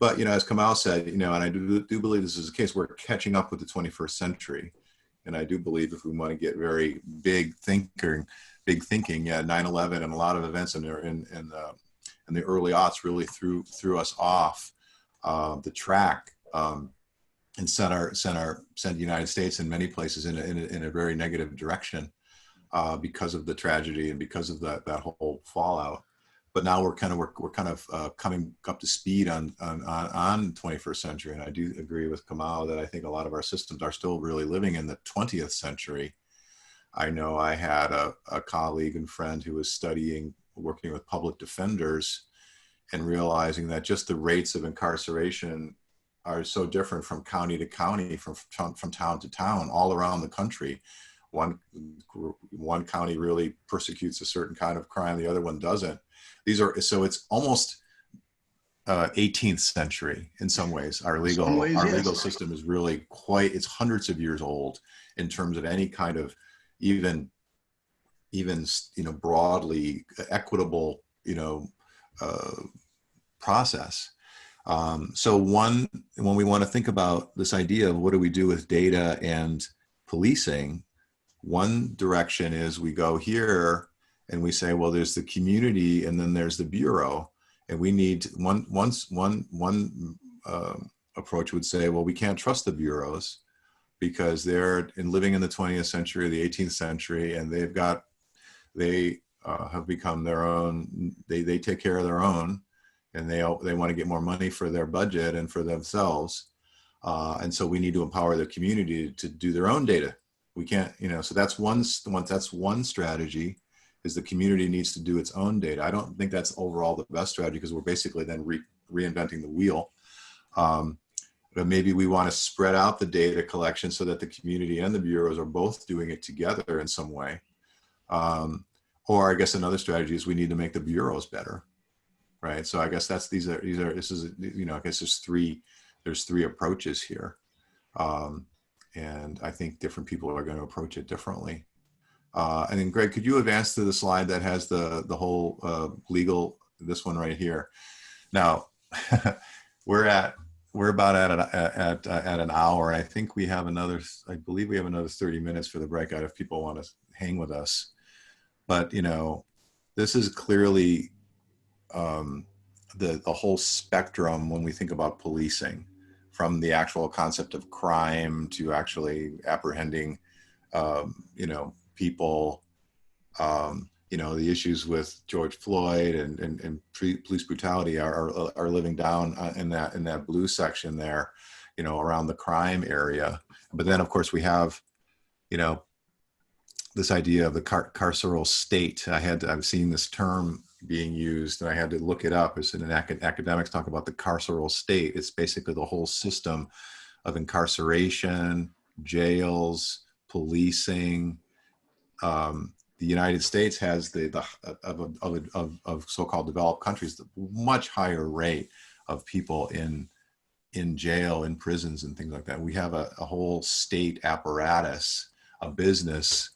A: But, as Kamau said, and I do believe this is the case, we're catching up with the 21st century. And I do believe if we want to get very big thinking, 9/11 and a lot of events in the early aughts really threw us off the track and sent the United States in many places in a very negative direction because of the tragedy and because of that whole fallout. But now we're kind of coming up to speed on 21st century, and I do agree with Kamau that I think a lot of our systems are still really living in the 20th century. I know I had a colleague and friend who was working with public defenders, and realizing that just the rates of incarceration are so different from county to county, from town to town, all around the country. One county really persecutes a certain kind of crime, the other one doesn't. So it's almost 18th century in some ways. Our legal system is really it's hundreds of years old in terms of any kind of even broadly equitable process. So when we want to think about this idea of what do we do with data and policing, one direction is we go here and we say, well, there's the community and then there's the bureau, and we need one approach would say, well, we can't trust the bureaus because they're living in the 20th century or the 18th century, and they have become their own. They take care of their own, and they want to get more money for their budget and for themselves, and so we need to empower the community to do their own data. We can't, so that's one strategy, is the community needs to do its own data. I don't think that's overall the best strategy, because we're basically then reinventing the wheel. But maybe we want to spread out the data collection so that the community and the bureaus are both doing it together in some way. Or I guess another strategy is we need to make the bureaus better, right? So I guess I guess there's three approaches here. And I think different people are going to approach it differently. And then Greg, could you advance to the slide that has the whole legal, this one right here. Now, we're about at an hour. I think we have I believe we have another 30 minutes for the breakout if people want to hang with us. But, this is clearly the whole spectrum when we think about policing, from the actual concept of crime to actually apprehending, people, the issues with George Floyd and police brutality are living down in that blue section there, around the crime area. But then, of course, we have, this idea of the carceral state. I've seen this term being used, and I had to look it up. As academics talk about the carceral state, it's basically the whole system of incarceration, jails, policing. The United States has of so-called developed countries, the much higher rate of people in jail, in prisons and things like that. We have a whole state apparatus, a business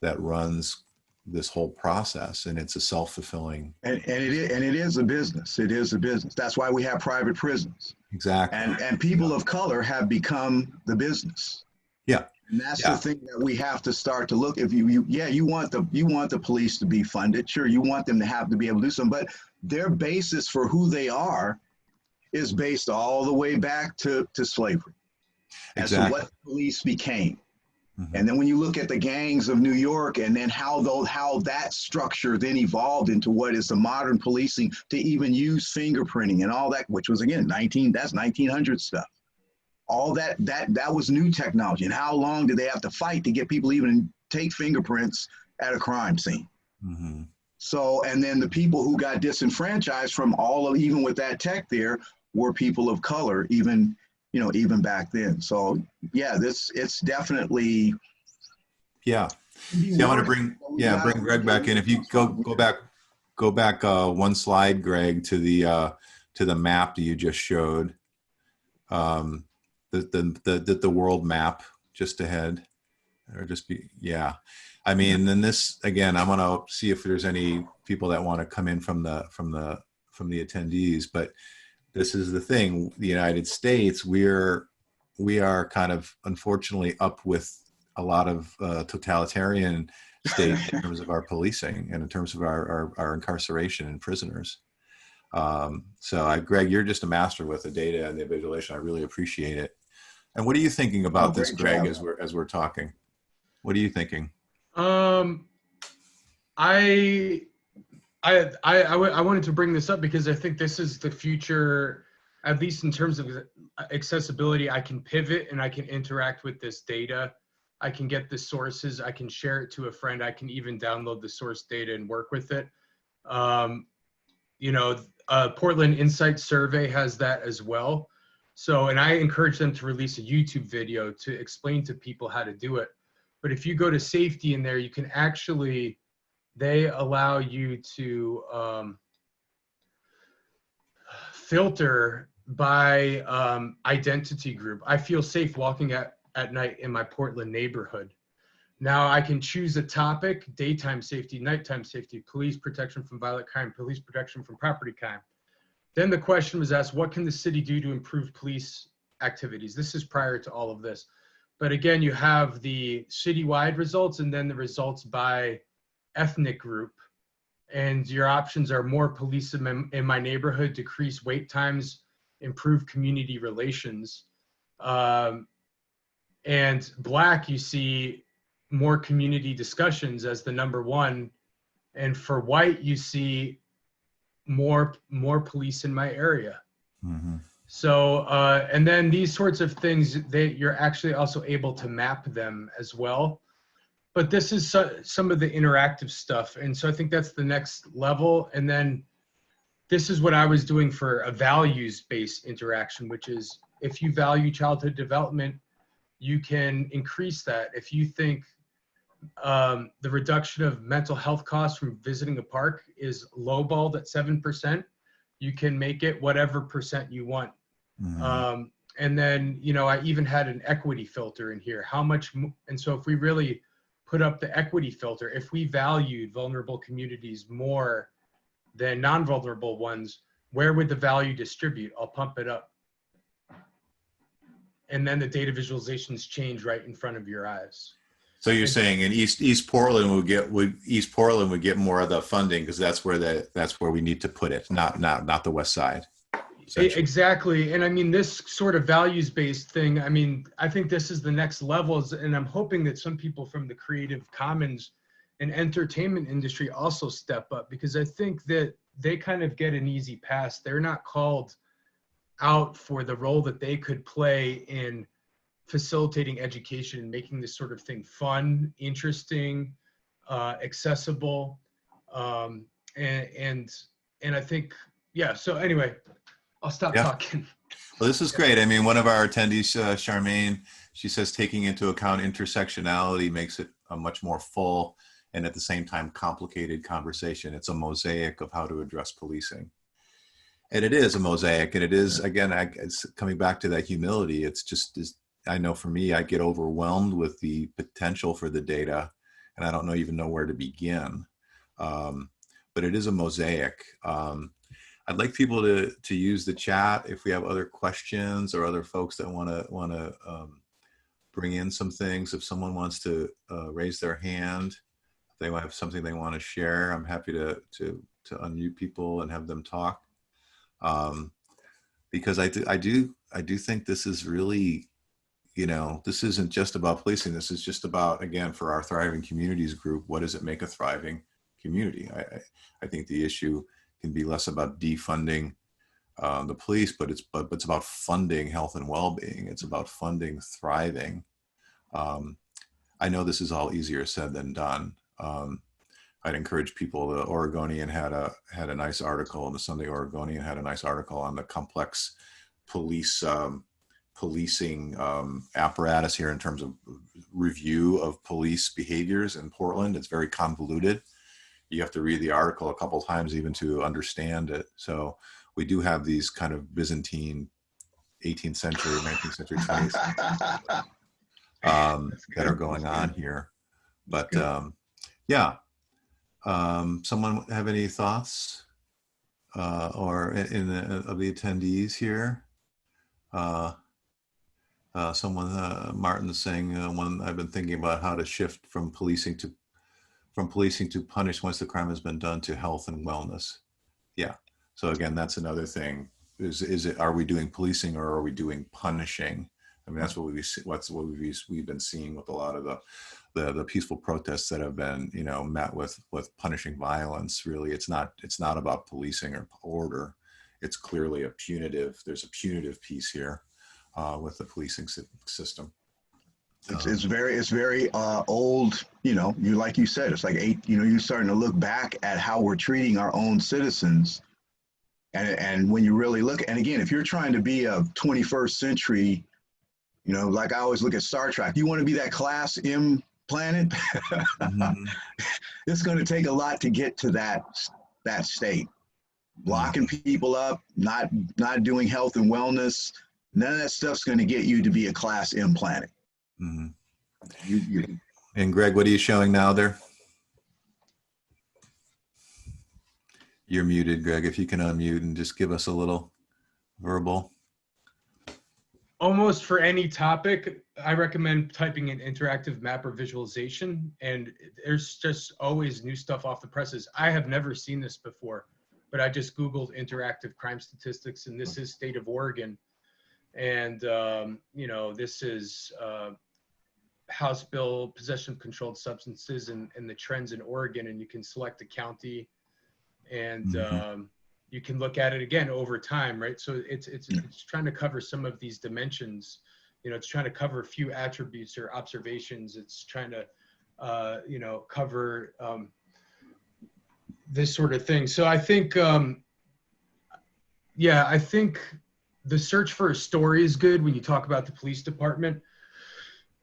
A: that runs this whole process, and it's a self-fulfilling.
B: And it is a business. It is a business. That's why we have private prisons.
A: Exactly.
B: And people of color have become the business.
A: Yeah.
B: And that's the thing that we have to start to look. If you want the police to be funded, sure, you want them to have to be able to do something, but their basis for who they are is based all the way back to slavery. Exactly. As to what police became. Mm-hmm. And then when you look at the gangs of New York, and then how that structure then evolved into what is the modern policing, to even use fingerprinting and all that, which was again that's 1900 stuff. All that was new technology. And how long did they have to fight to get people even take fingerprints at a crime scene? Mm-hmm. So, and then the people who got disenfranchised from even with that tech there, were people of color, even back then. So yeah, it's definitely.
A: Yeah. See, I want to bring Greg back in. If you go back one slide, Greg, to the map that you just showed, the world map just ahead, or just I mean, then this again, I'm gonna see if there's any people that want to come in from the attendees, but this is the thing. The United States, we are kind of unfortunately up with a lot of totalitarian states in terms of our policing and in terms of our incarceration and prisoners. So Greg, you're just a master with the data and the visualization. I really appreciate it. And what are you thinking about this, Greg, as we're talking? What are you thinking?
C: I wanted to bring this up because I think this is the future, at least in terms of accessibility. I can pivot and I can interact with this data. I can get the sources. I can share it to a friend. I can even download the source data and work with it. Portland Insight Survey has that as well. So, and I encourage them to release a YouTube video to explain to people how to do it. But if you go to safety in there, you can actually, they allow you to filter by identity group. I feel safe walking at night in my Portland neighborhood. Now I can choose a topic: daytime safety, nighttime safety, police protection from violent crime, police protection from property crime. Then the question was asked, what can the city do to improve police activities? This is prior to all of this. But again, you have the citywide results and then the results by ethnic group. And your options are more police in my neighborhood, decrease wait times, improve community relations. And Black, you see more community discussions as the number one. And for white, you see more police in my area. Mm-hmm. So, and then these sorts of things, you're actually also able to map them as well. But this is some of the interactive stuff. And so I think that's the next level. And then this is what I was doing for a values-based interaction, which is if you value childhood development, you can increase that. If you think the reduction of mental health costs from visiting a park is lowballed at 7%, you can make it whatever percent you want. Mm-hmm. And then, I even had an equity filter in here. How much, and so if we really put up the equity filter, if we valued vulnerable communities more than non-vulnerable ones, where would the value distribute? I'll pump it up. And then the data visualizations change right in front of your eyes.
A: So you're saying in East Portland would get more of the funding because that's where we need to put it, not the West Side.
C: Exactly. And I mean, this sort of values-based thing, I mean, I think this is the next levels, and I'm hoping that some people from the Creative Commons and entertainment industry also step up, because I think that they kind of get an easy pass. They're not called out for the role that they could play in facilitating education and making this sort of thing fun, interesting, accessible. And I think, yeah, so anyway, I'll stop talking.
A: Well, this is great. I mean, one of our attendees, Charmaine, she says taking into account intersectionality makes it a much more full and at the same time complicated conversation. It's a mosaic of how to address policing. And it is a mosaic, and it is, again, it's coming back to that humility. It's just, I know for me, I get overwhelmed with the potential for the data, and I don't even know where to begin. But it is a mosaic. I'd like people to use the chat if we have other questions or other folks that want to bring in some things. If someone wants to raise their hand, if they have something they want to share, I'm happy to unmute people and have them talk. Because I do think this is really, this isn't just about policing. This is just about, again, for our Thriving Communities group, what does it make a thriving community? I think the issue can be less about defunding the police, but it's about funding health and well-being. It's about funding thriving. I know this is all easier said than done. I'd encourage people. The Oregonian had a nice article, and the Sunday Oregonian had a nice article on the complex policing apparatus here in terms of review of police behaviors in Portland. It's very convoluted. You have to read the article a couple times even to understand it. So we do have these kind of Byzantine 18th century, 19th century, 20th century that are going on here. But yeah. Someone have any thoughts or of the attendees here? Someone, Martin is saying, one, I've been thinking about how to shift from policing to punish once the crime has been done to health and wellness. Yeah. So again, that's another thing. Are we doing policing or are we doing punishing? I mean, that's what we've been seeing with a lot of the peaceful protests that have been, met with punishing violence. Really, it's not about policing or order. It's clearly there's a punitive piece here with the policing system.
B: It's very old, like you said, it's like you're starting to look back at how we're treating our own citizens. And when you really look, and again, if you're trying to be a 21st century, like I always look at Star Trek, you want to be that class M planet. Mm-hmm. It's going to take a lot to get to that state. Locking people up, not doing health and wellness, none of that stuff's going to get you to be a class M planet. Mm-hmm.
A: And Greg, what are you showing now there? You're muted, Greg. If you can unmute and just give us a little verbal.
C: Almost for any topic, I recommend typing in interactive map or visualization, and there's just always new stuff off the presses. I have never seen this before, but I just Googled interactive crime statistics, and this is state of Oregon. And, this is House Bill possession of controlled substances and the trends in Oregon, and you can select a county and you can look at it again over time, right? So it's trying to cover some of these dimensions. It's trying to cover a few attributes or observations. It's trying to, cover this sort of thing. So I think, I think the search for a story is good when you talk about the police department,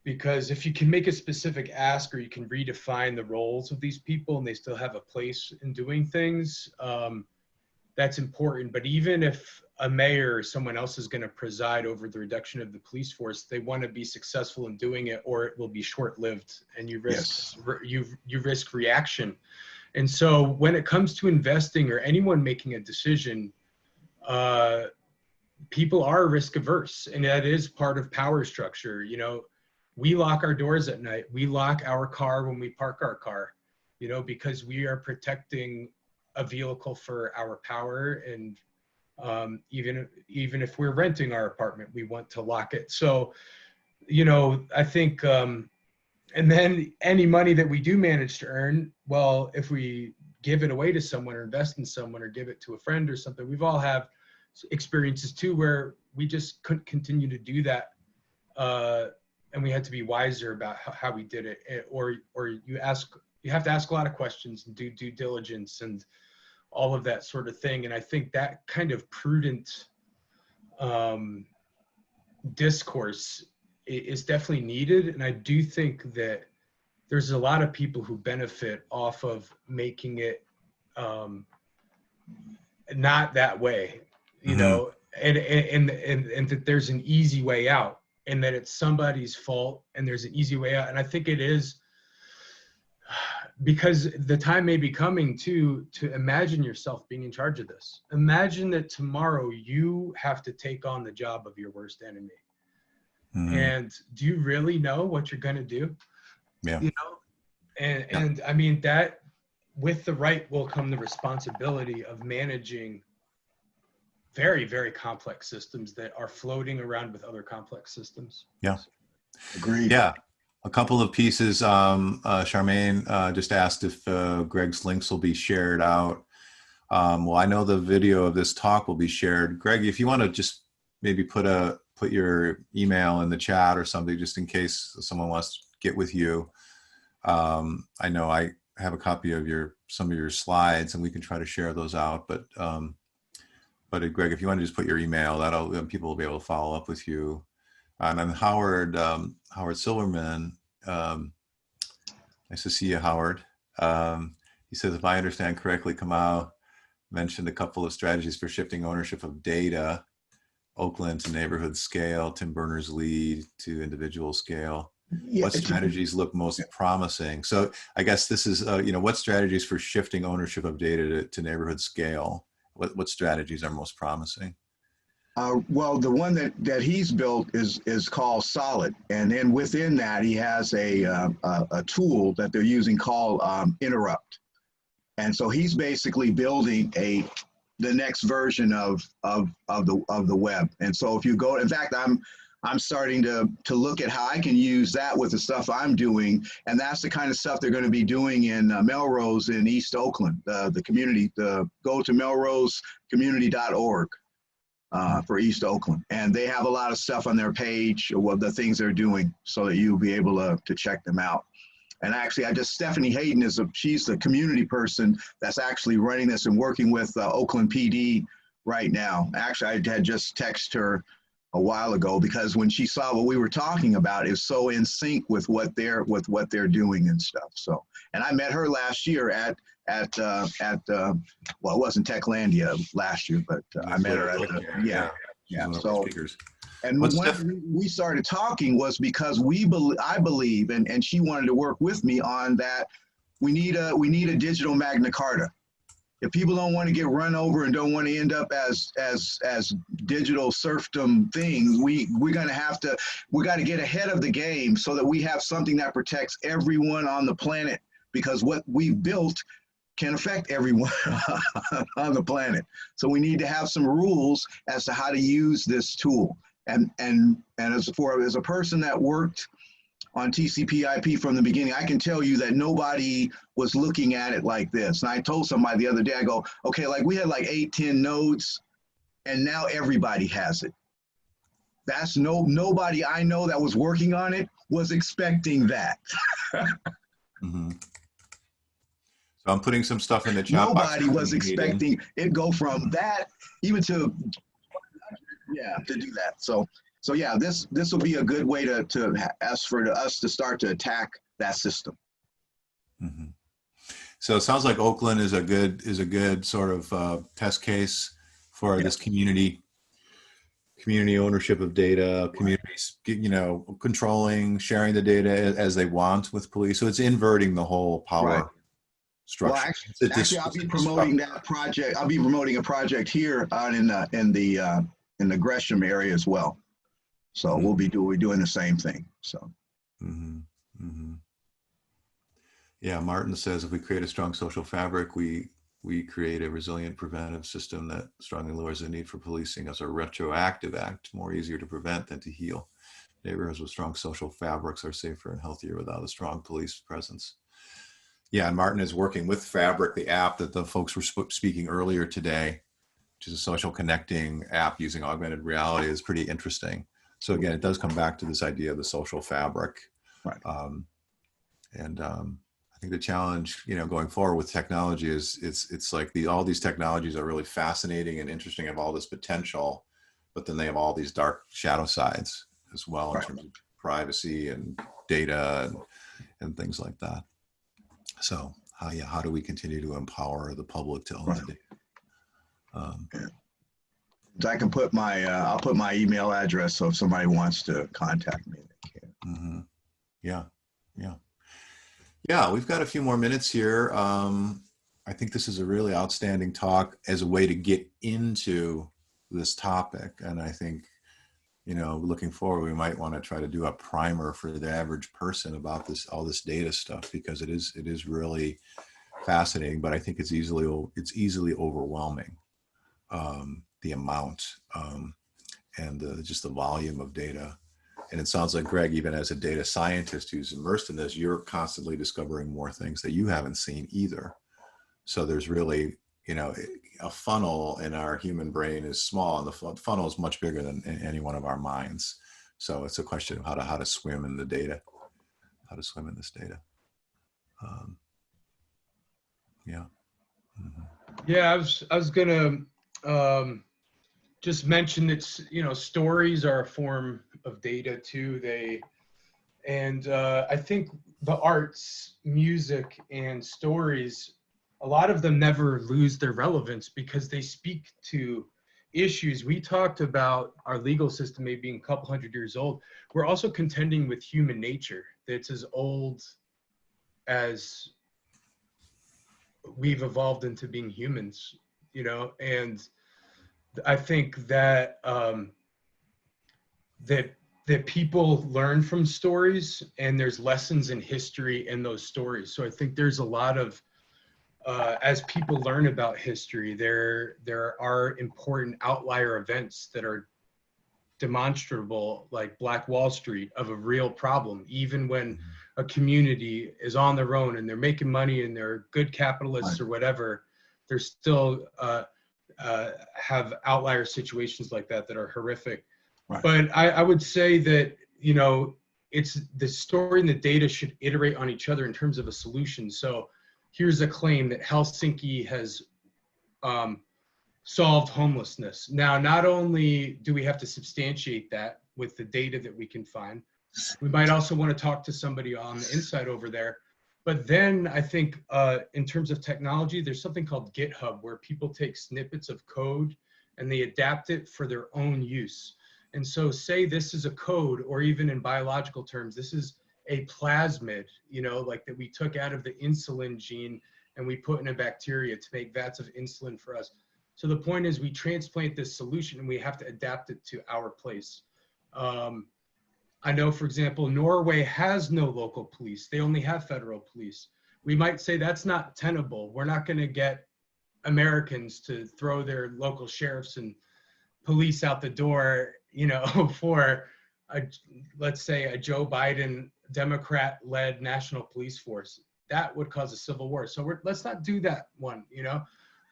C: because if you can make a specific ask or you can redefine the roles of these people and they still have a place in doing things, that's important. But even if a mayor or someone else is going to preside over the reduction of the police force, they want to be successful in doing it, or it will be short-lived, and you risk you risk reaction. And so when it comes to investing or anyone making a decision, people are risk averse, and that is part of power structure. We lock our doors at night. We lock our car when we park our car, because we are protecting a vehicle for our power. And even if we're renting our apartment, we want to lock it. So, I think, and then any money that we do manage to earn, well, if we give it away to someone or invest in someone or give it to a friend or something, we've all have experiences too where we just couldn't continue to do that. And we had to be wiser about how we did it. Or you have to ask a lot of questions and do due diligence and all of that sort of thing. And I think that kind of prudent discourse is definitely needed. And I do think that there's a lot of people who benefit off of making it not that way. you know, and that there's an easy way out, and that it's somebody's fault and there's an easy way out. And I think it is, because the time may be coming to imagine yourself being in charge of this. Imagine that tomorrow you have to take on the job of your worst enemy. And do you really know what you're going to do?
A: Yeah.
C: You know, and I mean, that with the right will come the responsibility of managing very, very complex systems that are floating around with other complex systems.
A: Yeah.
B: Agreed.
A: Yeah. A couple of pieces. Charmaine just asked if Greg's links will be shared out. Well, I know the video of this talk will be shared. Greg, if you want to just maybe put your email in the chat or something, just in case someone wants to get with you. I know I have a copy of some of your slides, and we can try to share those out. But Greg, if you want to just put your email, people will be able to follow up with you. And then Howard Silverman, nice to see you, Howard. He says, if I understand correctly, Kamau mentioned a couple of strategies for shifting ownership of data, Oakland to neighborhood scale, Tim Berners-Lee to individual scale.
B: Yeah,
A: what strategies look most promising? So I guess this is, what strategies for shifting ownership of data to neighborhood scale? What strategies are most promising?
B: Well, the one that he's built is called Solid, and then within that he has a tool that they're using called Interrupt, and so he's basically building the next version of the web. And so if you go, in fact, I'm starting to look at how I can use that with the stuff I'm doing, and that's the kind of stuff they're going to be doing in Melrose in East Oakland, the community. Go to melrosecommunity.org. For East Oakland, and they have a lot of stuff on their page of the things they're doing, so that you'll be able to check them out. And actually, Stephanie Hayden she's the community person that's actually running this and working with Oakland PD right now. Actually, I had just texted her a while ago, because when she saw what we were talking about, it's so in sync with what they're doing and stuff. So, and I met her last year at well, it wasn't Techlandia last year, but I met her at yeah. So, and when we started talking was because I believe, and she wanted to work with me on that. We need a digital Magna Carta. If people don't want to get run over and don't want to end up as digital serfdom things, we got to get ahead of the game so that we have something that protects everyone on the planet, because what we've built can affect everyone on the planet. So we need to have some rules as to how to use this tool. And as a person that worked on TCP/IP from the beginning, I can tell you that nobody was looking at it like this. And I told somebody the other day, I go, okay, like we had like 8-10 nodes, and now everybody has it. That's nobody I know that was working on it was expecting that.
A: Mm-hmm. So I'm putting some stuff in the chat box.
B: Nobody was expecting it go from that even to do that. So yeah, this will be a good way to ask for us to start to attack that system.
A: Mm-hmm. So it sounds like Oakland is a good sort of test case for this community ownership of data, communities, controlling, sharing the data as they want with police. So it's inverting the whole power structure. Well,
B: actually, I'll be promoting that project. I'll be promoting a project here out in the Gresham area as well. So we'll be doing the same thing. So.
A: Mm-hmm. Mm-hmm. Yeah, Martin says if we create a strong social fabric, we create a resilient preventive system that strongly lowers the need for policing as a retroactive act, more easier to prevent than to heal. Neighborhoods with strong social fabrics are safer and healthier without a strong police presence. Yeah, and Martin is working with Fabric, the app that the folks were speaking earlier today, which is a social connecting app using augmented reality. Is pretty interesting. So again, it does come back to this idea of the social fabric.
B: Right.
A: I think the challenge, going forward with technology is it's like all these technologies are really fascinating and interesting, have all this potential, but then they have all these dark shadow sides as well in terms of privacy and data and things like that. So how do we continue to empower the public to own the data?
B: I can put my, I'll put my email address, so if somebody wants to contact me, they can.
A: Mm-hmm. Yeah, yeah. Yeah, we've got a few more minutes here. I think this is a really outstanding talk as a way to get into this topic. And I think, you know, looking forward, we might want to try to do a primer for the average person about this, all this data stuff, because it is really fascinating, but I think it's easily overwhelming, the amount and just the volume of data. And it sounds like, Greg, even as a data scientist who's immersed in this, you're constantly discovering more things that you haven't seen either. So there's really, you know, a funnel in our human brain is small, and the funnel is much bigger than any one of our minds. So it's a question of how to swim in the data, how to swim in this data. Yeah. Mm-hmm.
C: Yeah, I was gonna just mention that, you know, stories are a form of data too. I think the arts, music, and stories, a lot of them never lose their relevance because they speak to issues. We talked about our legal system maybe being a couple hundred years old. We're also contending with human nature that's as old as we've evolved into being humans, you know. And I think that that people learn from stories, and there's lessons in history in those stories. So I think there's a lot of as people learn about history, there are important outlier events that are demonstrable, like Black Wall Street, of a real problem. Even when a community is on their own and they're making money and they're good capitalists or whatever, they're still have outlier situations like that are horrific.
B: Right.
C: But I would say that, you know, it's the story and the data should iterate on each other in terms of a solution. So here's a claim that Helsinki has solved homelessness. Now, not only do we have to substantiate that with the data that we can find, we might also want to talk to somebody on the inside over there. But then I think in terms of technology, there's something called GitHub, where people take snippets of code and they adapt it for their own use. And so say this is a code, or even in biological terms, this is a plasmid, you know, like that we took out of the insulin gene and we put in a bacteria to make vats of insulin for us. So the point is, we transplant this solution and we have to adapt it to our place. I know, for example, Norway has no local police. They only have federal police. We might say that's not tenable. We're not going to get Americans to throw their local sheriffs and police out the door, you know, for let's say a Joe Biden Democrat-led national police force. That would cause a civil war. So let's not do that one, you know.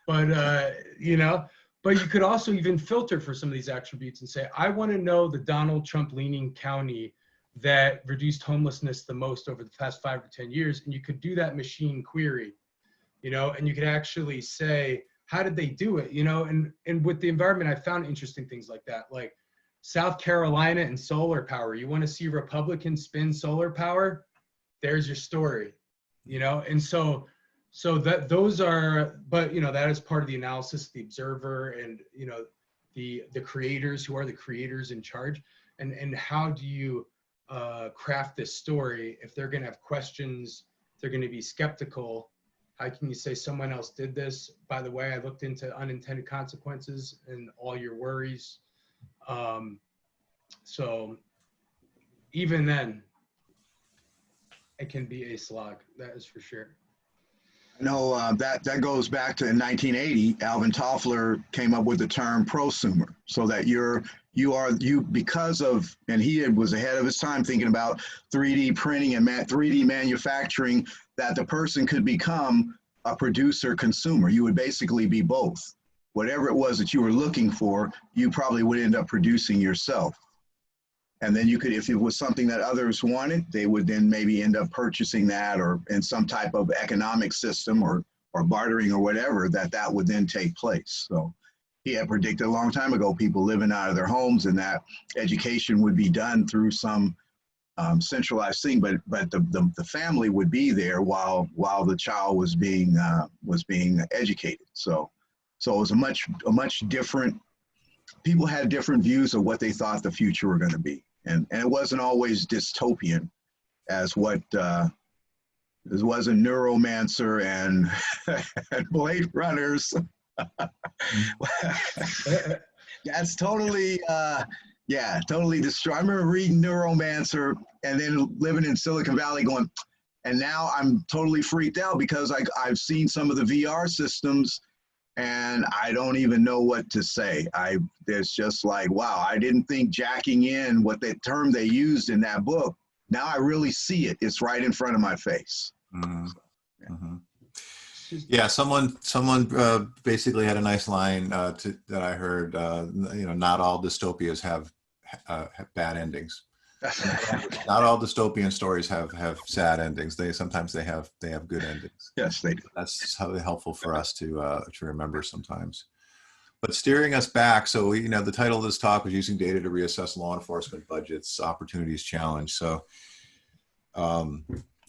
C: But you know, but you could also even filter for some of these attributes and say, I want to know the Donald Trump-leaning county that reduced homelessness the most over the past 5 or 10 years, and you could do that machine query, you know, and you could actually say, how did they do it, you know? And with the environment, I found interesting things like that, like South Carolina and solar power. You want to see Republicans spin solar power? There's your story, you know? And so that those are, but you know, that is part of the analysis, the observer, and you know, the creators, who are the creators in charge, and how do you craft this story if they're going to have questions, if they're going to be skeptical. How can you say someone else did this? By the way, I looked into unintended consequences and all your worries. So even then, it can be a slog. That is for sure.
B: No, that goes back to in 1980. Alvin Toffler came up with the term prosumer, so that you because of, and he was ahead of his time thinking about 3D printing and 3D manufacturing, that the person could become a producer consumer. You would basically be both. Whatever it was that you were looking for, you probably would end up producing yourself. And then you could, if it was something that others wanted, they would then maybe end up purchasing that, or in some type of economic system or bartering or whatever, that would then take place. So he had predicted a long time ago people living out of their homes, and that education would be done through some centralized thing, but the family would be there while the child was being educated. So it was a much different people had different views of what they thought the future were going to be. And it wasn't always dystopian as what it wasn't Neuromancer and, and Blade Runners. That's totally, yeah, totally destroyed. I remember reading Neuromancer and then living in Silicon Valley going, and now I'm totally freaked out because I've seen some of the VR systems and I don't even know what to say. It's just like, wow, I didn't think jacking in, what the term they used in that book, now I really see it. It's right in front of my face.
A: Mm-hmm. Mm-hmm. Yeah, someone basically had a nice line that I heard. Not all dystopias have bad endings. Not all dystopian stories have sad endings. Sometimes they have good endings.
B: Yes, they do.
A: That's helpful for us to remember sometimes. But steering us back, so the title of this talk was using data to reassess law enforcement budgets, opportunities, challenge. So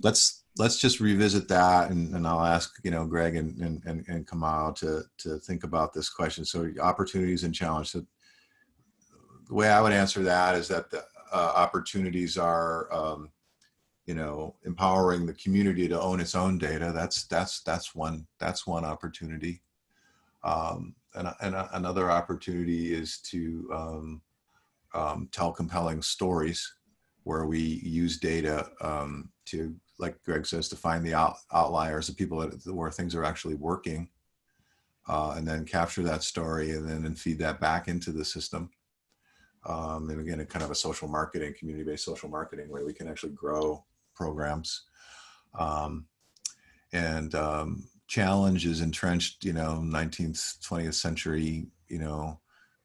A: let's just revisit that, and I'll ask Greg and Kamau to think about this question. So opportunities and challenge. So the way I would answer that is that the opportunities are empowering the community to own its own data. That's one opportunity. And another opportunity is to tell compelling stories where we use data to, like Greg says, to find the outliers, the people where things are actually working, and then capture that story and then feed that back into the system. And again, a kind of a social marketing, community-based social marketing way we can actually grow programs. Challenge is entrenched, 19th, 20th century,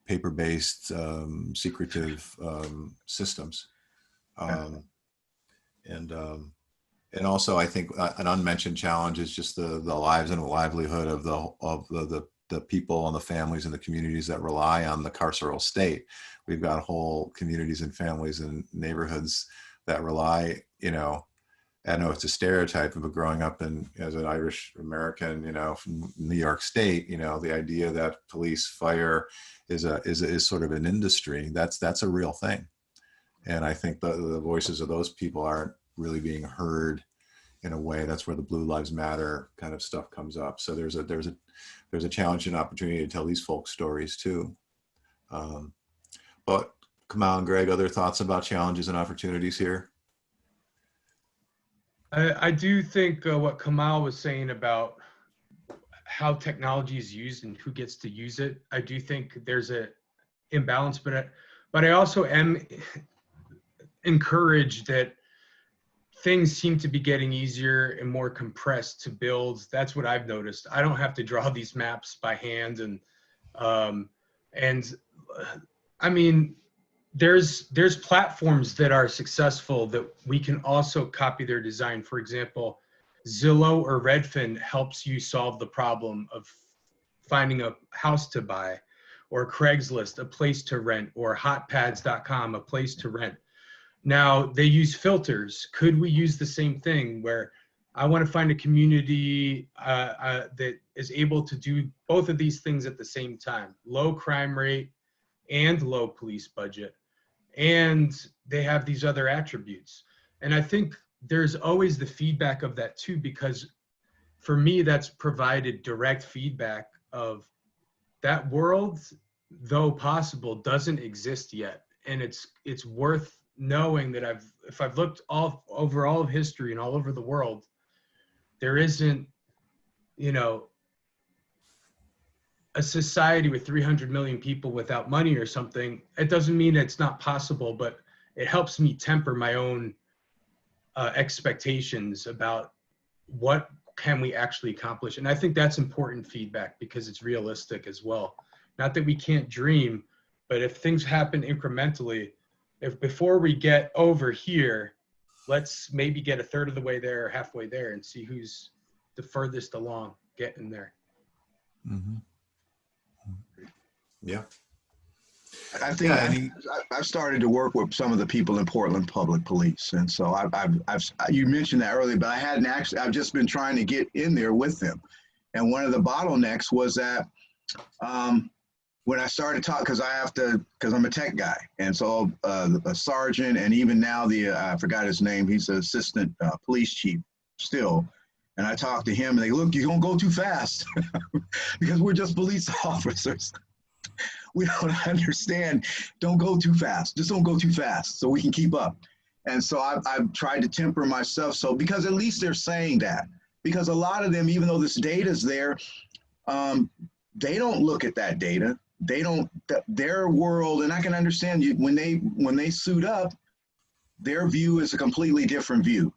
A: paper-based, secretive systems. And also, I think an unmentioned challenge is just the lives and livelihood of the people and the families and the communities that rely on the carceral state. We've got whole communities and families and neighborhoods that rely, I know it's a stereotype, but growing up as an Irish American, from New York State, the idea that police, fire is sort of an industry. That's a real thing. And I think the voices of those people aren't really being heard in a way. That's where the Blue Lives Matter kind of stuff comes up. So there's a challenge and opportunity to tell these folk stories too. But Kamau and Greg, other thoughts about challenges and opportunities here?
C: I do think what Kamau was saying about how technology is used and who gets to use it, I do think there's a imbalance, but I also am encouraged that things seem to be getting easier and more compressed to build. That's what I've noticed. I don't have to draw these maps by hand, and I mean, there's platforms that are successful that we can also copy their design. For example, Zillow or Redfin helps you solve the problem of finding a house to buy, or Craigslist, a place to rent, or hotpads.com, a place to rent. Now, they use filters. Could we use the same thing where I want to find a community that is able to do both of these things at the same time? Low crime rate and low police budget. And they have these other attributes. And I think there's always the feedback of that too, because for me, that's provided direct feedback of that world, though possible, doesn't exist yet. And it's worth knowing that if I've looked over all of history and all over the world, there isn't, a society with 300 million people without money or something. It doesn't mean it's not possible, but it helps me temper my own expectations about what can we actually accomplish. And I think that's important feedback because it's realistic as well. Not that we can't dream, but if things happen incrementally, if before we get over here, let's maybe get a third of the way there or halfway there and see who's the furthest along getting there.
A: Mm-hmm. Yeah.
B: I think I've started to work with some of the people in Portland Public Police. And so you mentioned that earlier, but I've just been trying to get in there with them. And one of the bottlenecks was that when I started talking, because I'm a tech guy, and so a sergeant, and even now I forgot his name. He's an assistant police chief still, and I talked to him, and they look, you're gonna go too fast, because we're just police officers. We don't understand. Don't go too fast. Just don't go too fast, so we can keep up. And so I've tried to temper myself, so because at least they're saying that, because a lot of them, even though this data is there, they don't look at that data. They don't, their world, and I can understand you when they suit up, their view is a completely different view.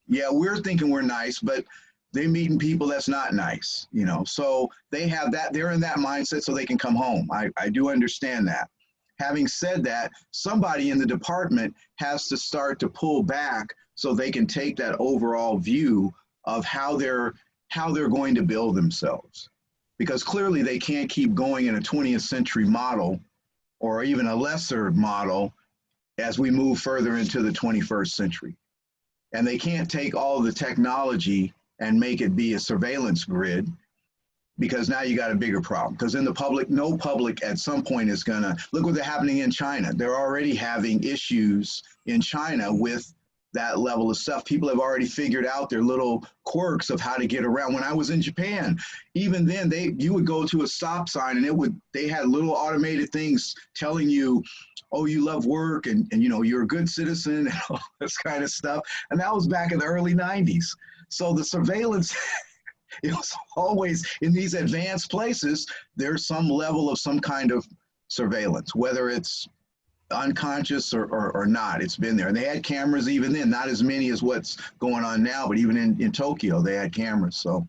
B: Yeah, we're thinking we're nice, but they're meeting people that's not nice, you know. So they have that, they're in that mindset so they can come home. I do understand that. Having said that, somebody in the department has to start to pull back so they can take that overall view of how they're going to build themselves. Because clearly they can't keep going in a 20th century model or even a lesser model as we move further into the 21st century. And they can't take all the technology and make it be a surveillance grid, because now you got a bigger problem. Because in the public, no public at some point is gonna, look what's happening in China. They're already having issues in China with that level of stuff. People have already figured out their little quirks of how to get around. When I was in Japan, even then you would go to a stop sign and they had little automated things telling you, oh, you love work and you know, you're a good citizen and all this kind of stuff. And that was back in the early 90s. So the surveillance, it was always in these advanced places, there's some level of some kind of surveillance, whether it's unconscious or not. It's been there. And they had cameras even then, not as many as what's going on now, but even in Tokyo, they had cameras. So,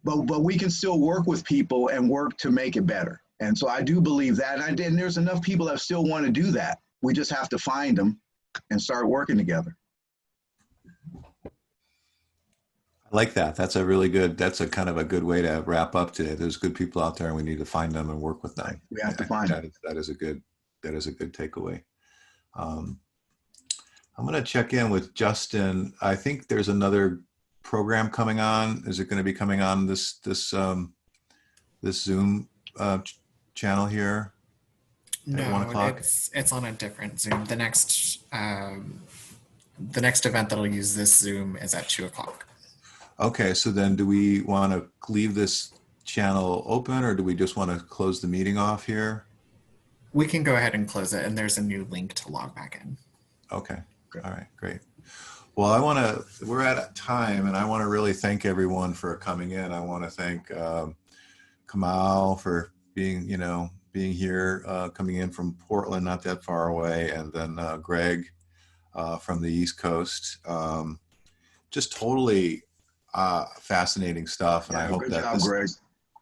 B: but we can still work with people and work to make it better. And so I do believe that. And there's enough people that still want to do that. We just have to find them and start working together.
A: I like that. That's a kind of a good way to wrap up today. There's good people out there and we need to find them and work with them.
B: We have to find them.
A: That is a good takeaway. I'm going to check in with Justin. I think there's another program coming on. Is it going to be coming on this Zoom channel here?
D: No,
A: 1 o'clock?
D: it's on a different Zoom. The next event that'll use this Zoom is at 2 o'clock.
A: Okay, so then do we want to leave this channel open or do we just want to close the meeting off here?
D: We can go ahead and close it, and there's a new link to log back in.
A: Okay, all right, great. Well, we're at time and I want to really thank everyone for coming in. I want to thank Kamau for being here, coming in from Portland, not that far away, and then Greg from the East Coast. Just totally fascinating stuff. And
B: Yeah,
A: I hope
B: good
A: that
B: job, Greg.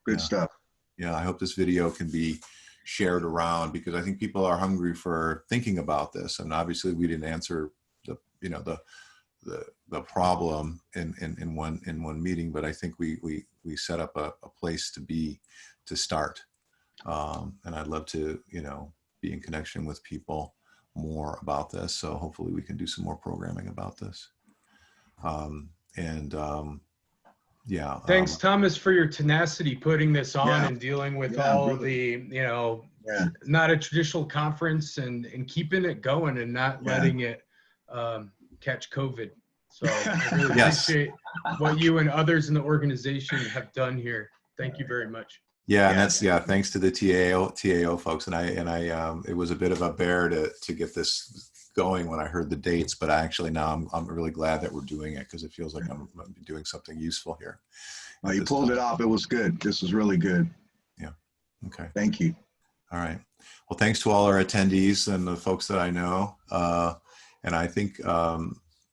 B: Good stuff.
A: Yeah, I hope this video can be shared around because I think people are hungry for thinking about this. And obviously we didn't answer the problem in one meeting, but I think we set up a place to start. And I'd love to, be in connection with people more about this. So hopefully we can do some more programming about this. Yeah.
C: Thanks, Thomas, for your tenacity putting this on
B: Yeah.
C: and dealing with
B: Yeah,
C: all
B: brother.
C: the,
B: Yeah.
C: not a traditional conference and keeping it going and not letting it catch COVID. So I really
A: Yes.
C: appreciate what you and others in the organization have done here. Thank you very much.
A: Yeah, and that's thanks to the TAO folks, and I it was a bit of a bear to get this going when I heard the dates, but now I'm really glad that we're doing it because it feels like I'm doing something useful here.
B: You pulled it off. It was good. This was really good.
A: Yeah. Okay.
B: Thank you.
A: All right. Well, thanks to all our attendees and the folks that I know. And I think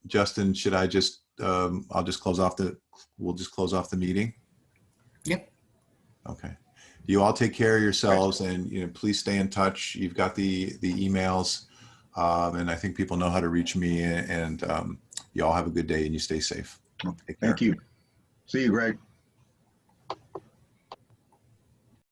A: Justin, should I just we'll just close off the meeting?
D: Yep.
A: Okay. You all take care of yourselves and please stay in touch. You've got the emails and I think people know how to reach me and you all have a good day and you stay safe.
B: Thank you. See you, Greg.